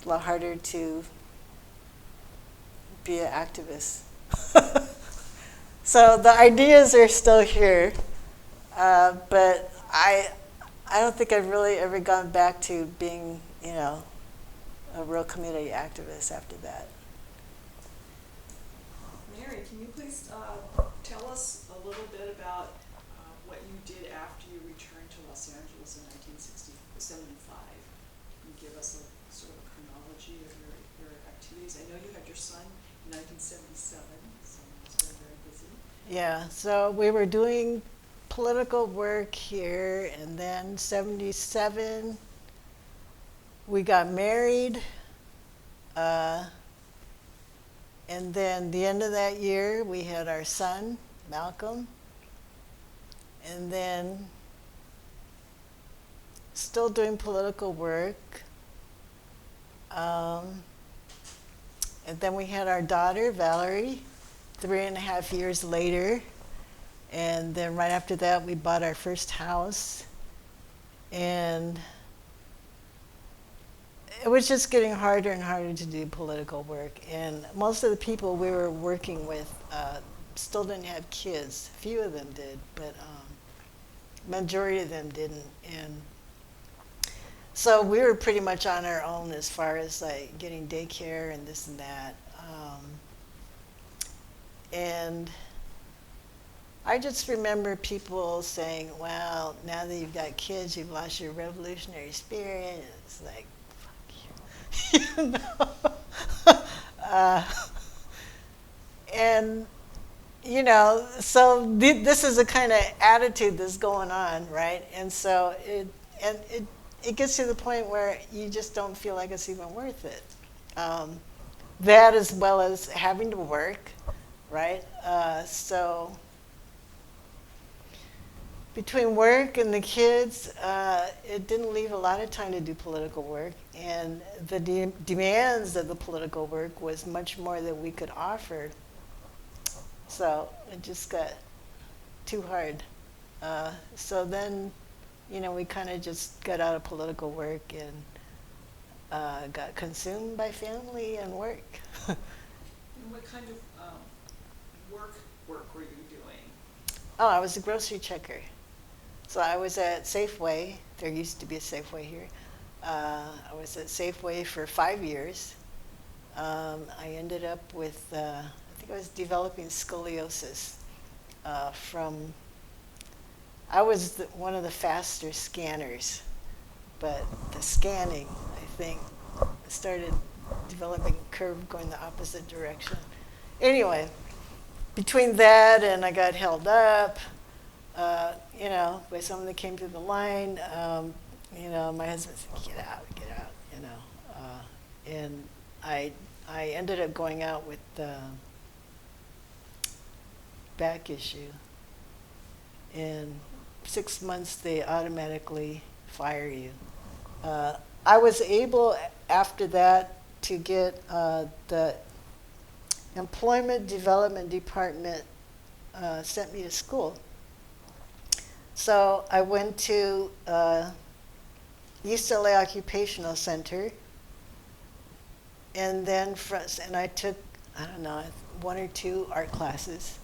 lot harder to be an activist. So the ideas are still here, but I don't think I've really ever gone back to being, you know, a real community activist after that. Mary, can you please tell us a little bit about what you did after you returned to Los Angeles in 1975? Can you give us a sort of a chronology of your activities? I know you had your son in 1977, so you must have been very busy. Yeah, so we were doing political work here, and then 77, we got married, and then the end of that year, we had our son, Malcolm, and then still doing political work. And then we had our daughter, Valerie, 3.5 years later. And then right after that, we bought our first house. And it was just getting harder and harder to do political work. And most of the people we were working with still didn't have kids. A few of them did, but majority of them didn't. And so we were pretty much on our own as far as like getting daycare and this and that. And I just remember people saying, well, now that you've got kids, you've lost your revolutionary spirit. And it's like, fuck you. You know? And, you know, so this is the kind of attitude that's going on, right? And so it gets to the point where you just don't feel like it's even worth it. That as well as having to work, right? So between work and the kids, it didn't leave a lot of time to do political work. And the demands of the political work was much more than we could offer. So it just got too hard. So then, you know, we kind of just got out of political work and got consumed by family and work. And what kind of work were you doing? Oh, I was a grocery checker. So I was at Safeway. There used to be a Safeway here. I was at Safeway for 5 years. I ended up with, I think I was developing scoliosis from, I was one of the faster scanners, but the scanning, I think, started developing a curve going the opposite direction. Anyway, between that and I got held up, you know, by someone that came through the line, you know, my husband said, get out, you know. And I ended up going out with back issue. In 6 months, they automatically fire you. I was able, after that, to get the Employment Development Department sent me to school. So I went to UCLA Occupational Center, and then and I took, I don't know, 1 or 2 art classes.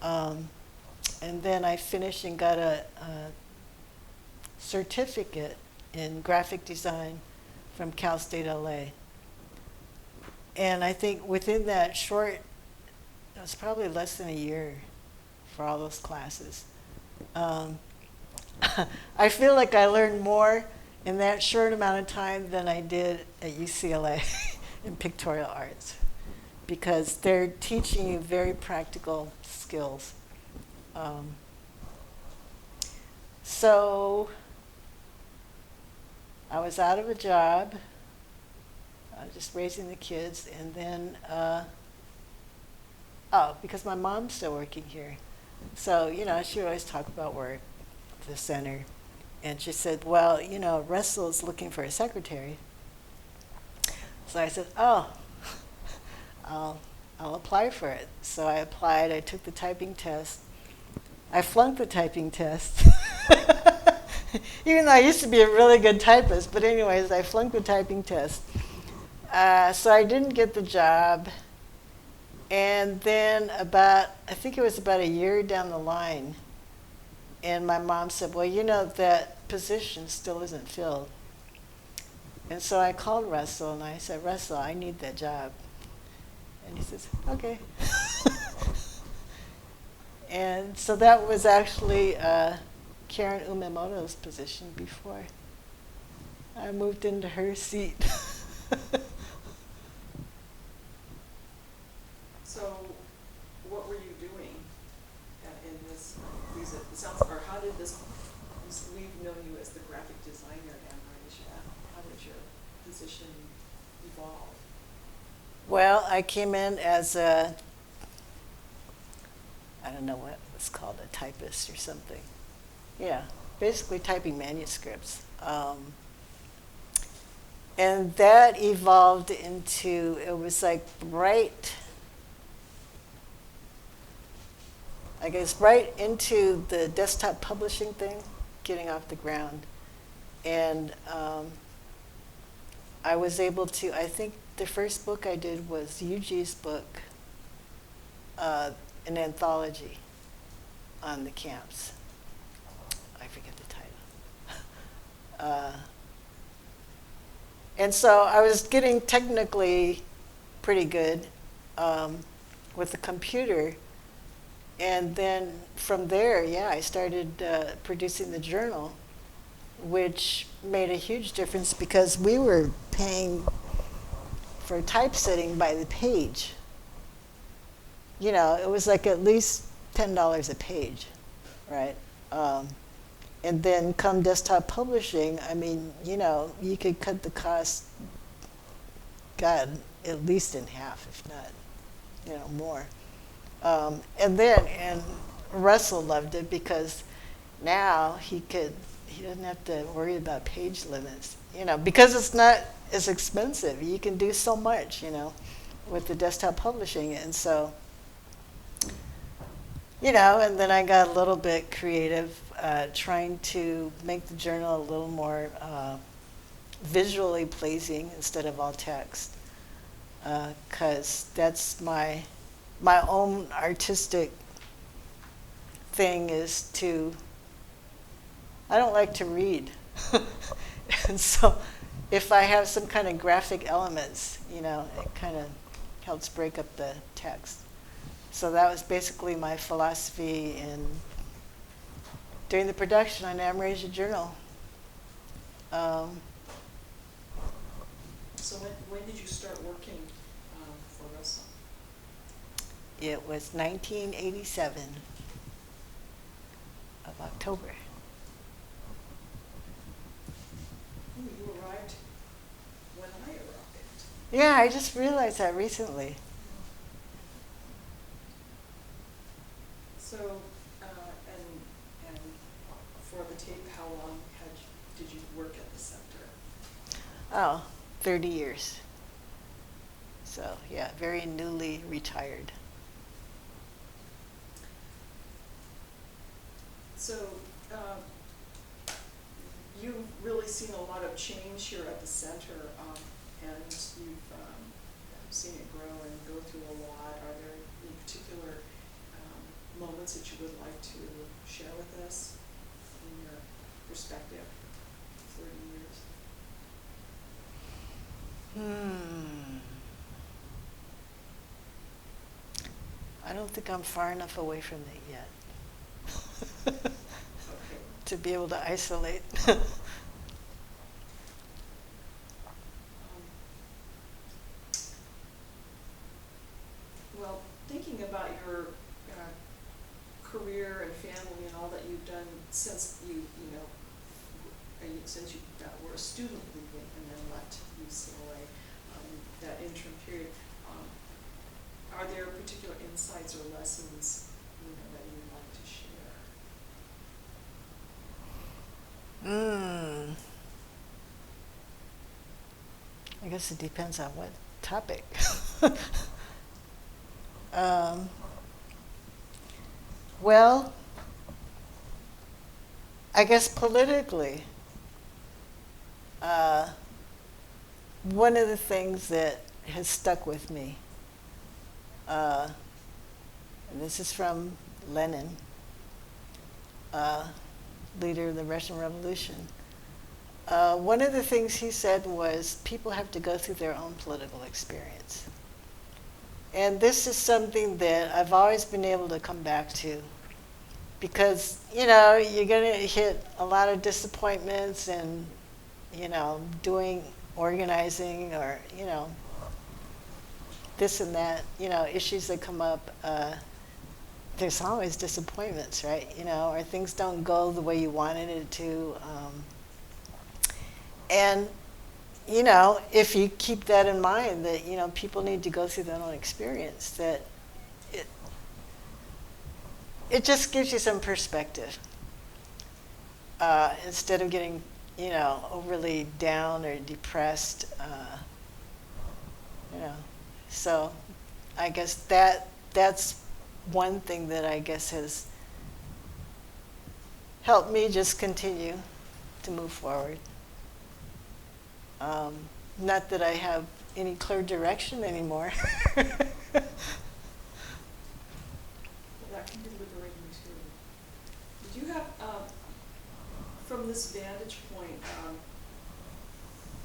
And then I finished and got a certificate in graphic design from Cal State LA. And I think within that short, it was probably less than a year for all those classes. I feel like I learned more in that short amount of time than I did at UCLA in pictorial arts, because they're teaching you very practical skills. So I was out of a job, just raising the kids, and then, because my mom's still working here. So, you know, she would always talk about work at the center. And she said, well, you know, Russell's looking for a secretary. So I said, oh, I'll, I'll apply for it. So I applied, I took the typing test. I flunked the typing test. Even though I used to be a really good typist, but anyways, I flunked the typing test. So I didn't get the job. And then I think it was about a year down the line, and my mom said, well, you know, that position still isn't filled. And so I called Russell and I said, Russell, I need that job. And he says, okay. And so that was actually Karen Umemoto's position before I moved into her seat. So, what were you doing in this? It sounds, or how did this? We've known you as the graphic designer at Emory. How did your position evolve? Well, I came in as a, I don't know what it's called, a typist or something. Yeah, basically typing manuscripts. And that evolved into, it was like right into the desktop publishing thing, getting off the ground. And I was able to, I think the first book I did was Yuji's book, an anthology on the camps. I forget the title. And so I was getting technically pretty good with the computer. And then from there, yeah, I started producing the journal, which made a huge difference because we were paying for typesetting by the page. You know, it was like at least $10 a page, right? And then come desktop publishing, I mean, you know, you could cut the cost, God, at least in half, if not, you know, more. And Russell loved it because now he doesn't have to worry about page limits, you know, because it's not as expensive. You can do so much, you know, with the desktop publishing. And so, you know, and then I got a little bit creative, trying to make the journal a little more visually pleasing instead of all text, because that's my own artistic thing is to, I don't like to read. And so if I have some kind of graphic elements, you know, it kind of helps break up the text. So that was basically my philosophy in during the production on Emory's Journal. So when did you start working for Russell? It was 1987 of October. Ooh, you arrived when I arrived. Yeah, I just realized that recently. So, and for the tape, how long did you work at the center? Oh, 30 years. So, yeah, very newly retired. So, you've really seen a lot of change here at the center, and you've seen it grow and go through a lot. Are there any particular moments that you would like to share with us in your perspective, 30 years? I don't think I'm far enough away from it yet. Okay. To be able to isolate. Well, thinking about your career and family and all that you've done since since you were a student leaving and then left UCLA, that interim period, are there particular insights or lessons that you would like to share? I guess it depends on what topic. um, well, I guess politically, one of the things that has stuck with me, and this is from Lenin, leader of the Russian Revolution. One of the things he said was people have to go through their own political experience. And this is something that I've always been able to come back to because, you're going to hit a lot of disappointments and, doing organizing or, this and that, issues that come up. There's always disappointments, right? Or things don't go the way you wanted it to. And, if you keep that in mind, that, people need to go through their own experience, that it just gives you some perspective. Instead of getting, overly down or depressed, So I guess that's one thing that I guess has helped me just continue to move forward. Not that I have any clear direction anymore. Well, that can be liberating too. Did you have, from this vantage point,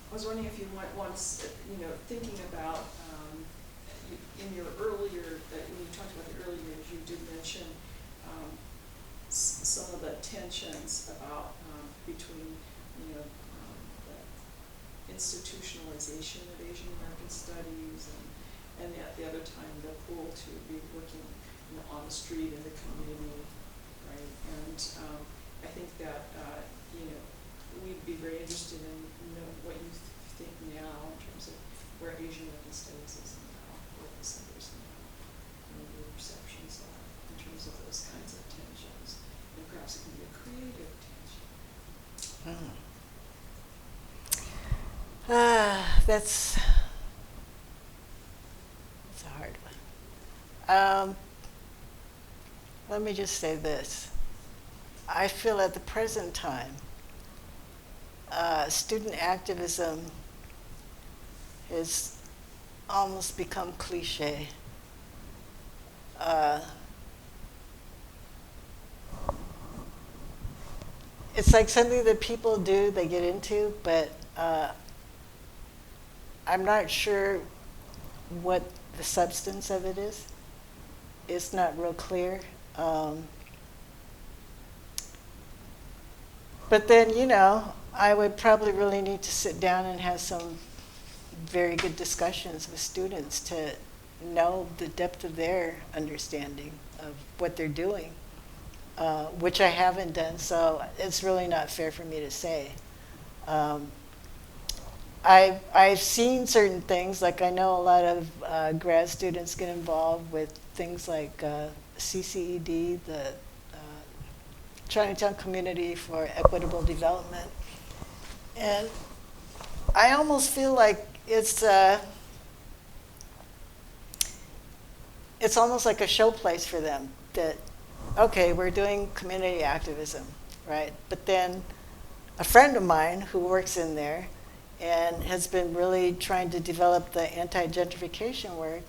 I was wondering if you might want to, thinking about, in your earlier, when you talked about the earlier years, you did mention some of the tensions about between, the institutionalization of Asian American studies and at the other time the pull to be working on the street in the community, right? And I think that we'd be very interested in what you think now in terms of where Asian American studies is now, what the centers now, and your perceptions are in terms of those kinds of tensions. And perhaps it can be a creative tension. That's a hard one. Let me just say this. I feel at the present time, student activism has almost become cliche. It's like something that people do, they get into, but I'm not sure what the substance of it is. It's not real clear. But then, I would probably really need to sit down and have some very good discussions with students to know the depth of their understanding of what they're doing, which I haven't done, so it's really not fair for me to say. I've seen certain things, like I know a lot of grad students get involved with things like CCED, the Chinatown Community for Equitable Development. And I almost feel like it's almost like a show place for them that, okay, we're doing community activism, right? But then a friend of mine who works in there and has been really trying to develop the anti-gentrification work,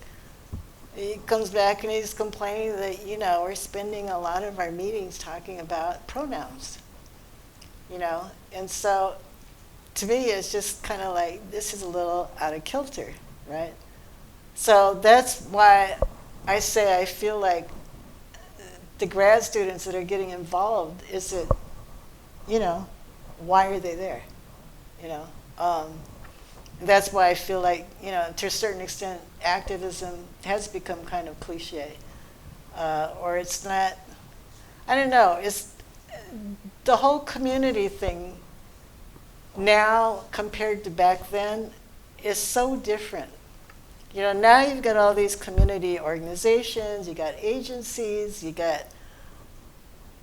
he comes back and he's complaining that, we're spending a lot of our meetings talking about pronouns, And so to me, it's just kind of like, this is a little out of kilter, right? So that's why I say I feel like the grad students that are getting involved, is it, why are they there? That's why I feel like, to a certain extent, activism has become kind of cliche. Or it's not, I don't know, it's the whole community thing now compared to back then is so different. Now you've got all these community organizations, you got agencies, you got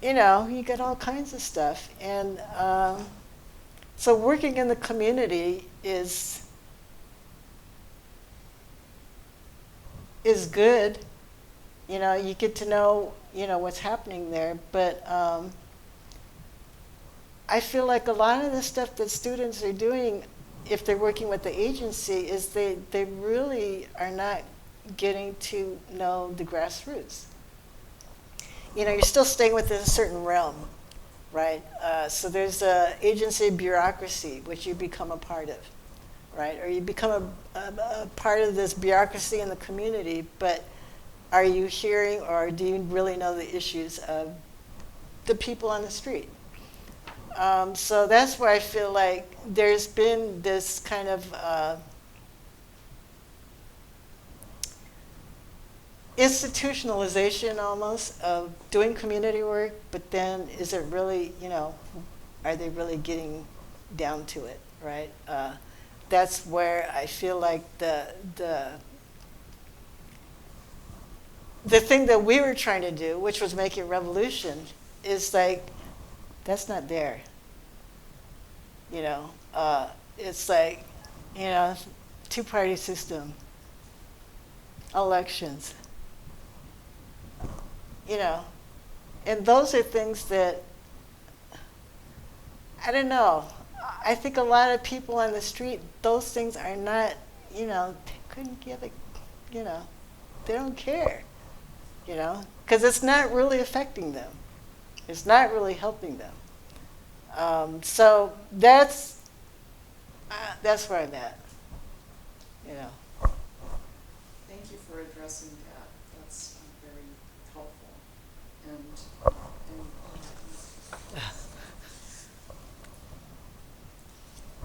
all kinds of stuff. And so working in the community is is good. You know, you get to know, you know, what's happening there. But I feel like a lot of the stuff that students are doing, if they're working with the agency, is they really are not getting to know the grassroots. You know, you're still staying within a certain realm, right? So there's a agency bureaucracy, which you become a part of, right? Or you become a part of this bureaucracy in the community, but are you hearing or do you really know the issues of the people on the street? So that's where I feel like there's been this kind of institutionalization almost of doing community work, but then is it really, you know, are they really getting down to it, right? That's where I feel like the thing that we were trying to do, which was making revolution, is like, that's not there. You know, it's like, you know, two-party system, elections, you know, and those are things that, I don't know, I think a lot of people on the street, those things are not, you know, they couldn't give a, you know, they don't care, you know, because it's not really affecting them. It's not really helping them. So that's where I'm at, you know. Thank you for addressing that. That's very helpful. And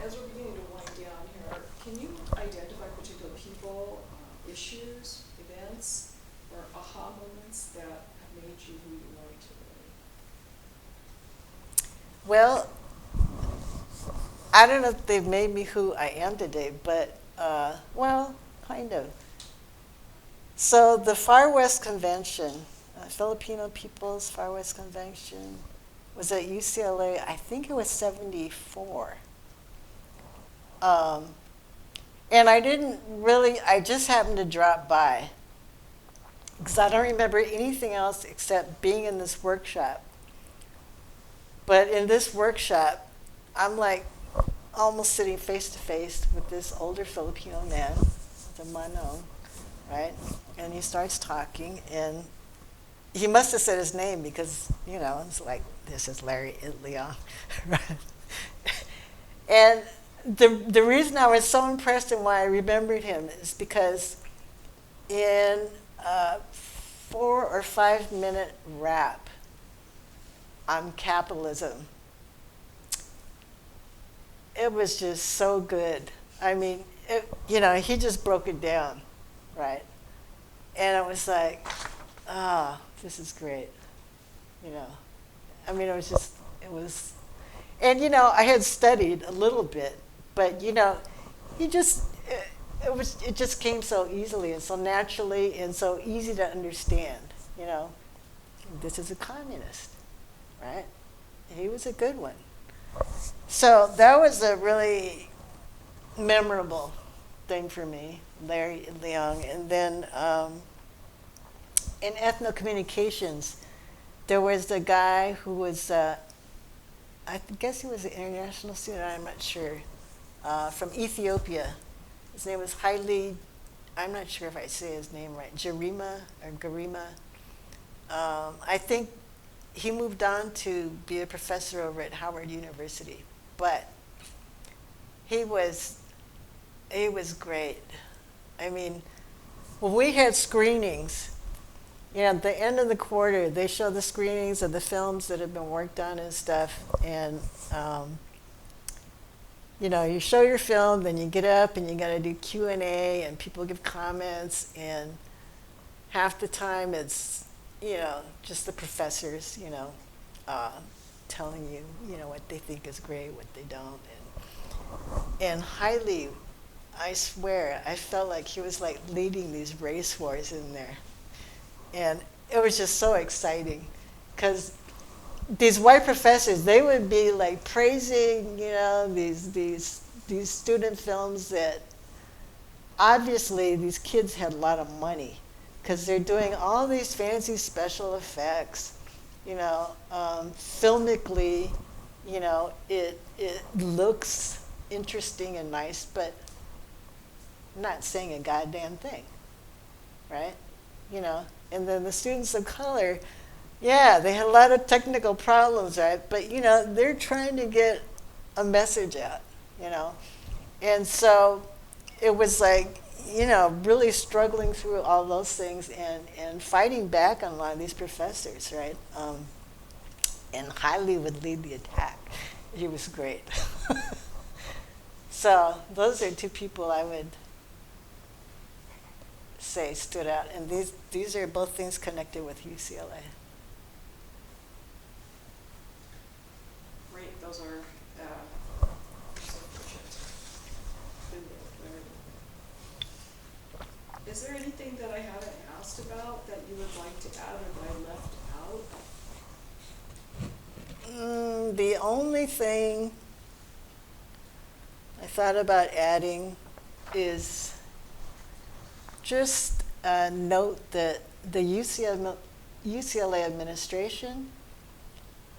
as we're beginning to wind down here, can you identify particular people, issues, events, or aha moments that have made you who you are today? Well, I don't know if they've made me who I am today, but, well, kind of. So the Far West Convention, Filipino People's Far West Convention, was at UCLA, I think it was 74. And I didn't really, I just happened to drop by, because I don't remember anything else except being in this workshop. But in this workshop, I'm like almost sitting face to face with this older Filipino man, the Manong, right? And he starts talking, and he must have said his name because, you know, it's like, this is Larry Lian, right? And the reason I was so impressed and why I remembered him is because in a 4 or 5 minute rap on capitalism, it was just so good. I mean, you know, he just broke it down, right? And it was like, this is great, you know. I mean, it was, and you know, I had studied a little bit, but you know, it just came so easily and so naturally and so easy to understand, you know. This is a communist, right? He was a good one. So that was a really memorable thing for me, Larry Liang. And then in EthnoCommunications, there was a guy who was, I guess he was an international student, I'm not sure, from Ethiopia. His name was Haile, I'm not sure if I say his name right, Garima. I think he moved on to be a professor over at Howard University, but he was great. I mean, when we had screenings, you know, at the end of the quarter, they show the screenings of the films that have been worked on and stuff, and you know, you show your film, then you get up and you got to do Q&A, and people give comments, and half the time it's, you know, just the professors, you know, telling you, you know, what they think is great, what they don't. And Haile, I swear, I felt like he was like leading these race wars in there. And it was just so exciting, because these white professors, they would be like praising, you know, these student films that obviously these kids had a lot of money. because they're doing all these fancy special effects. Filmically, it looks interesting and nice, but not saying a goddamn thing, right? And then the students of color, yeah, they had a lot of technical problems, right? But, they're trying to get a message out, And so it was like, really struggling through all those things and fighting back on a lot of these professors, right? And Hailey would lead the attack. He was great. So those are two people I would say stood out. And these are both things connected with UCLA. Great, those are so efficient. Is there anything that I haven't asked about that you would like to add or that I left out? The only thing I thought about adding is just note that the UCLA administration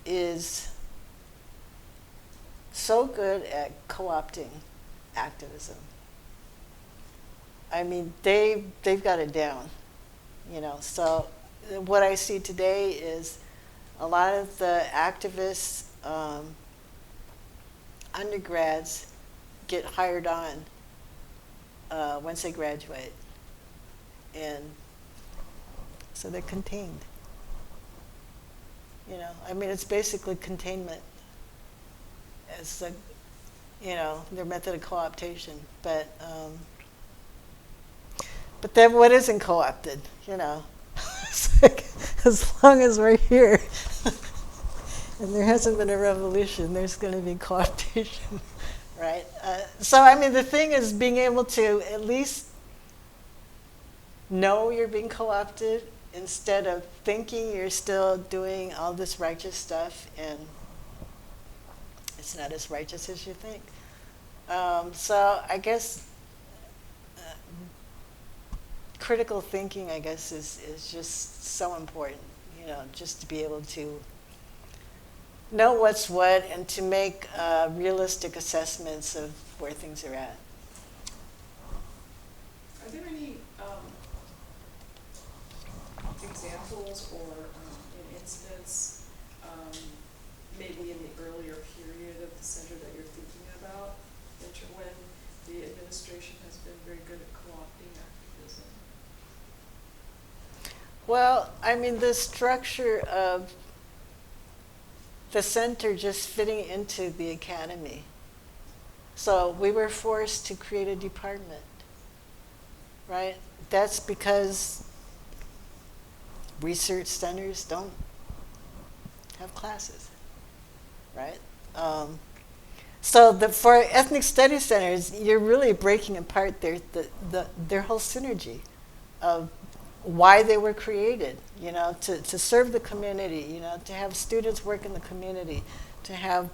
is so good at co-opting activism. I mean, they've got it down, So what I see today is a lot of the activists, undergrads, get hired on once they graduate. And so they're contained. I mean, it's basically containment as their method of co-optation. But then what isn't co-opted, It's like, as long as we're here and there hasn't been a revolution, there's going to be co-optation, right? So, I mean, the thing is being able to at least know you're being co-opted instead of thinking you're still doing all this righteous stuff and it's not as righteous as you think. So I guess critical thinking, I guess, is just so important, just to be able to know what's what and to make realistic assessments of where things are at. Are there any examples or an instance, maybe in the earlier period of the center that you're thinking about, when the administration has been very good at co-opting activism? Well, I mean, the structure of the center just fitting into the academy. So we were forced to create a department, right? That's because research centers don't have classes, right? So for ethnic studies centers, you're really breaking apart their whole synergy of why they were created, to serve the community, to have students work in the community, to have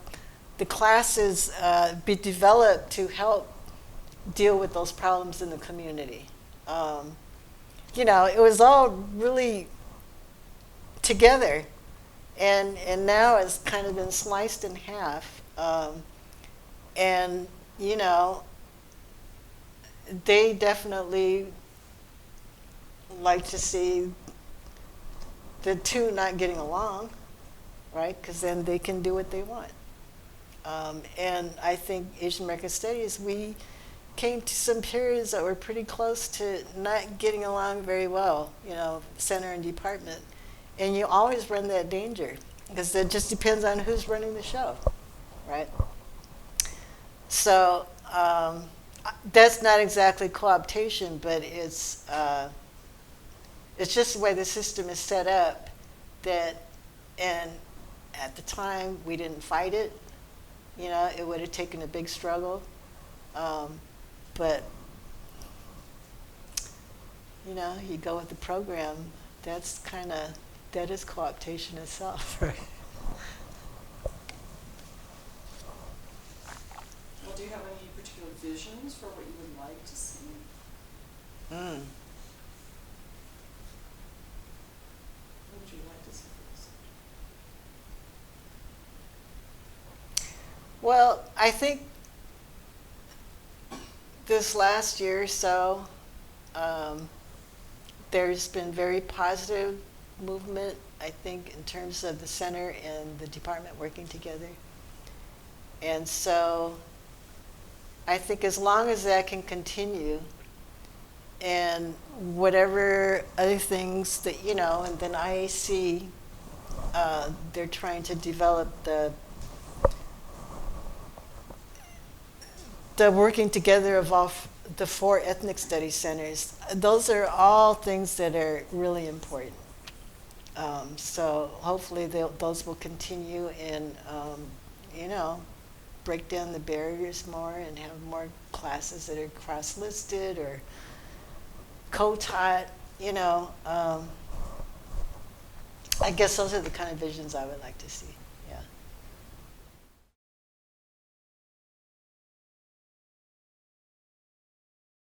the classes be developed to help deal with those problems in the community. It was all really together, and now it's kind of been sliced in half. And they definitely like to see the two not getting along, right? Because then they can do what they want. And I think Asian American Studies, we came to some periods that were pretty close to not getting along very well, center and department. And you always run that danger, because it just depends on who's running the show, right? So that's not exactly co-optation, but it's just the way the system is set up and at the time we didn't fight it. It would have taken a big struggle. But, you go with the program, that is co-optation itself, right? Well, do you have any particular visions for what you would like to see? Well, I think this last year or so, there's been very positive movement, I think, in terms of the center and the department working together. And so I think as long as that can continue, and whatever other things that, and then IAC, they're trying to develop the working together of all the 4 ethnic studies centers. Those are all things that are really important. So hopefully those will continue and, break down the barriers more and have more classes that are cross-listed or co-taught, I guess those are the kind of visions I would like to see.